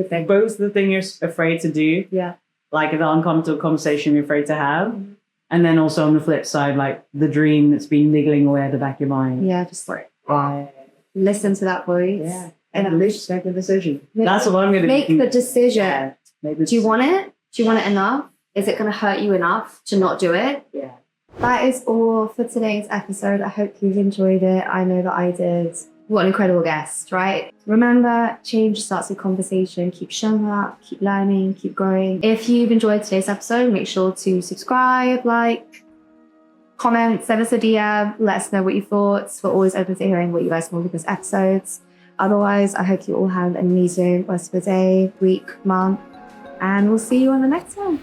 thing. Both the thing you're afraid to do. Yeah. Like the uncomfortable conversation you're afraid to have. Mm-hmm. And then also on the flip side, like the dream that's been niggling away at the back of your mind. Yeah, just like listen to that voice. Yeah. And make the decision. That's what I'm going to make the decision. Yeah. Do you want it? Do you want it enough? Is it going to hurt you enough to not do it? Yeah. That is all for today's episode. I hope you've enjoyed it. I know that I did. What an incredible guest, right? Remember, change starts with conversation. Keep showing up, keep learning, keep growing. If you've enjoyed today's episode, make sure to subscribe, like, comment, send us a DM, let us know what you thought. We're always open to hearing what you guys want with this episodes. Otherwise, I hope you all have an amazing rest of the day, week, month, and we'll see you on the next one.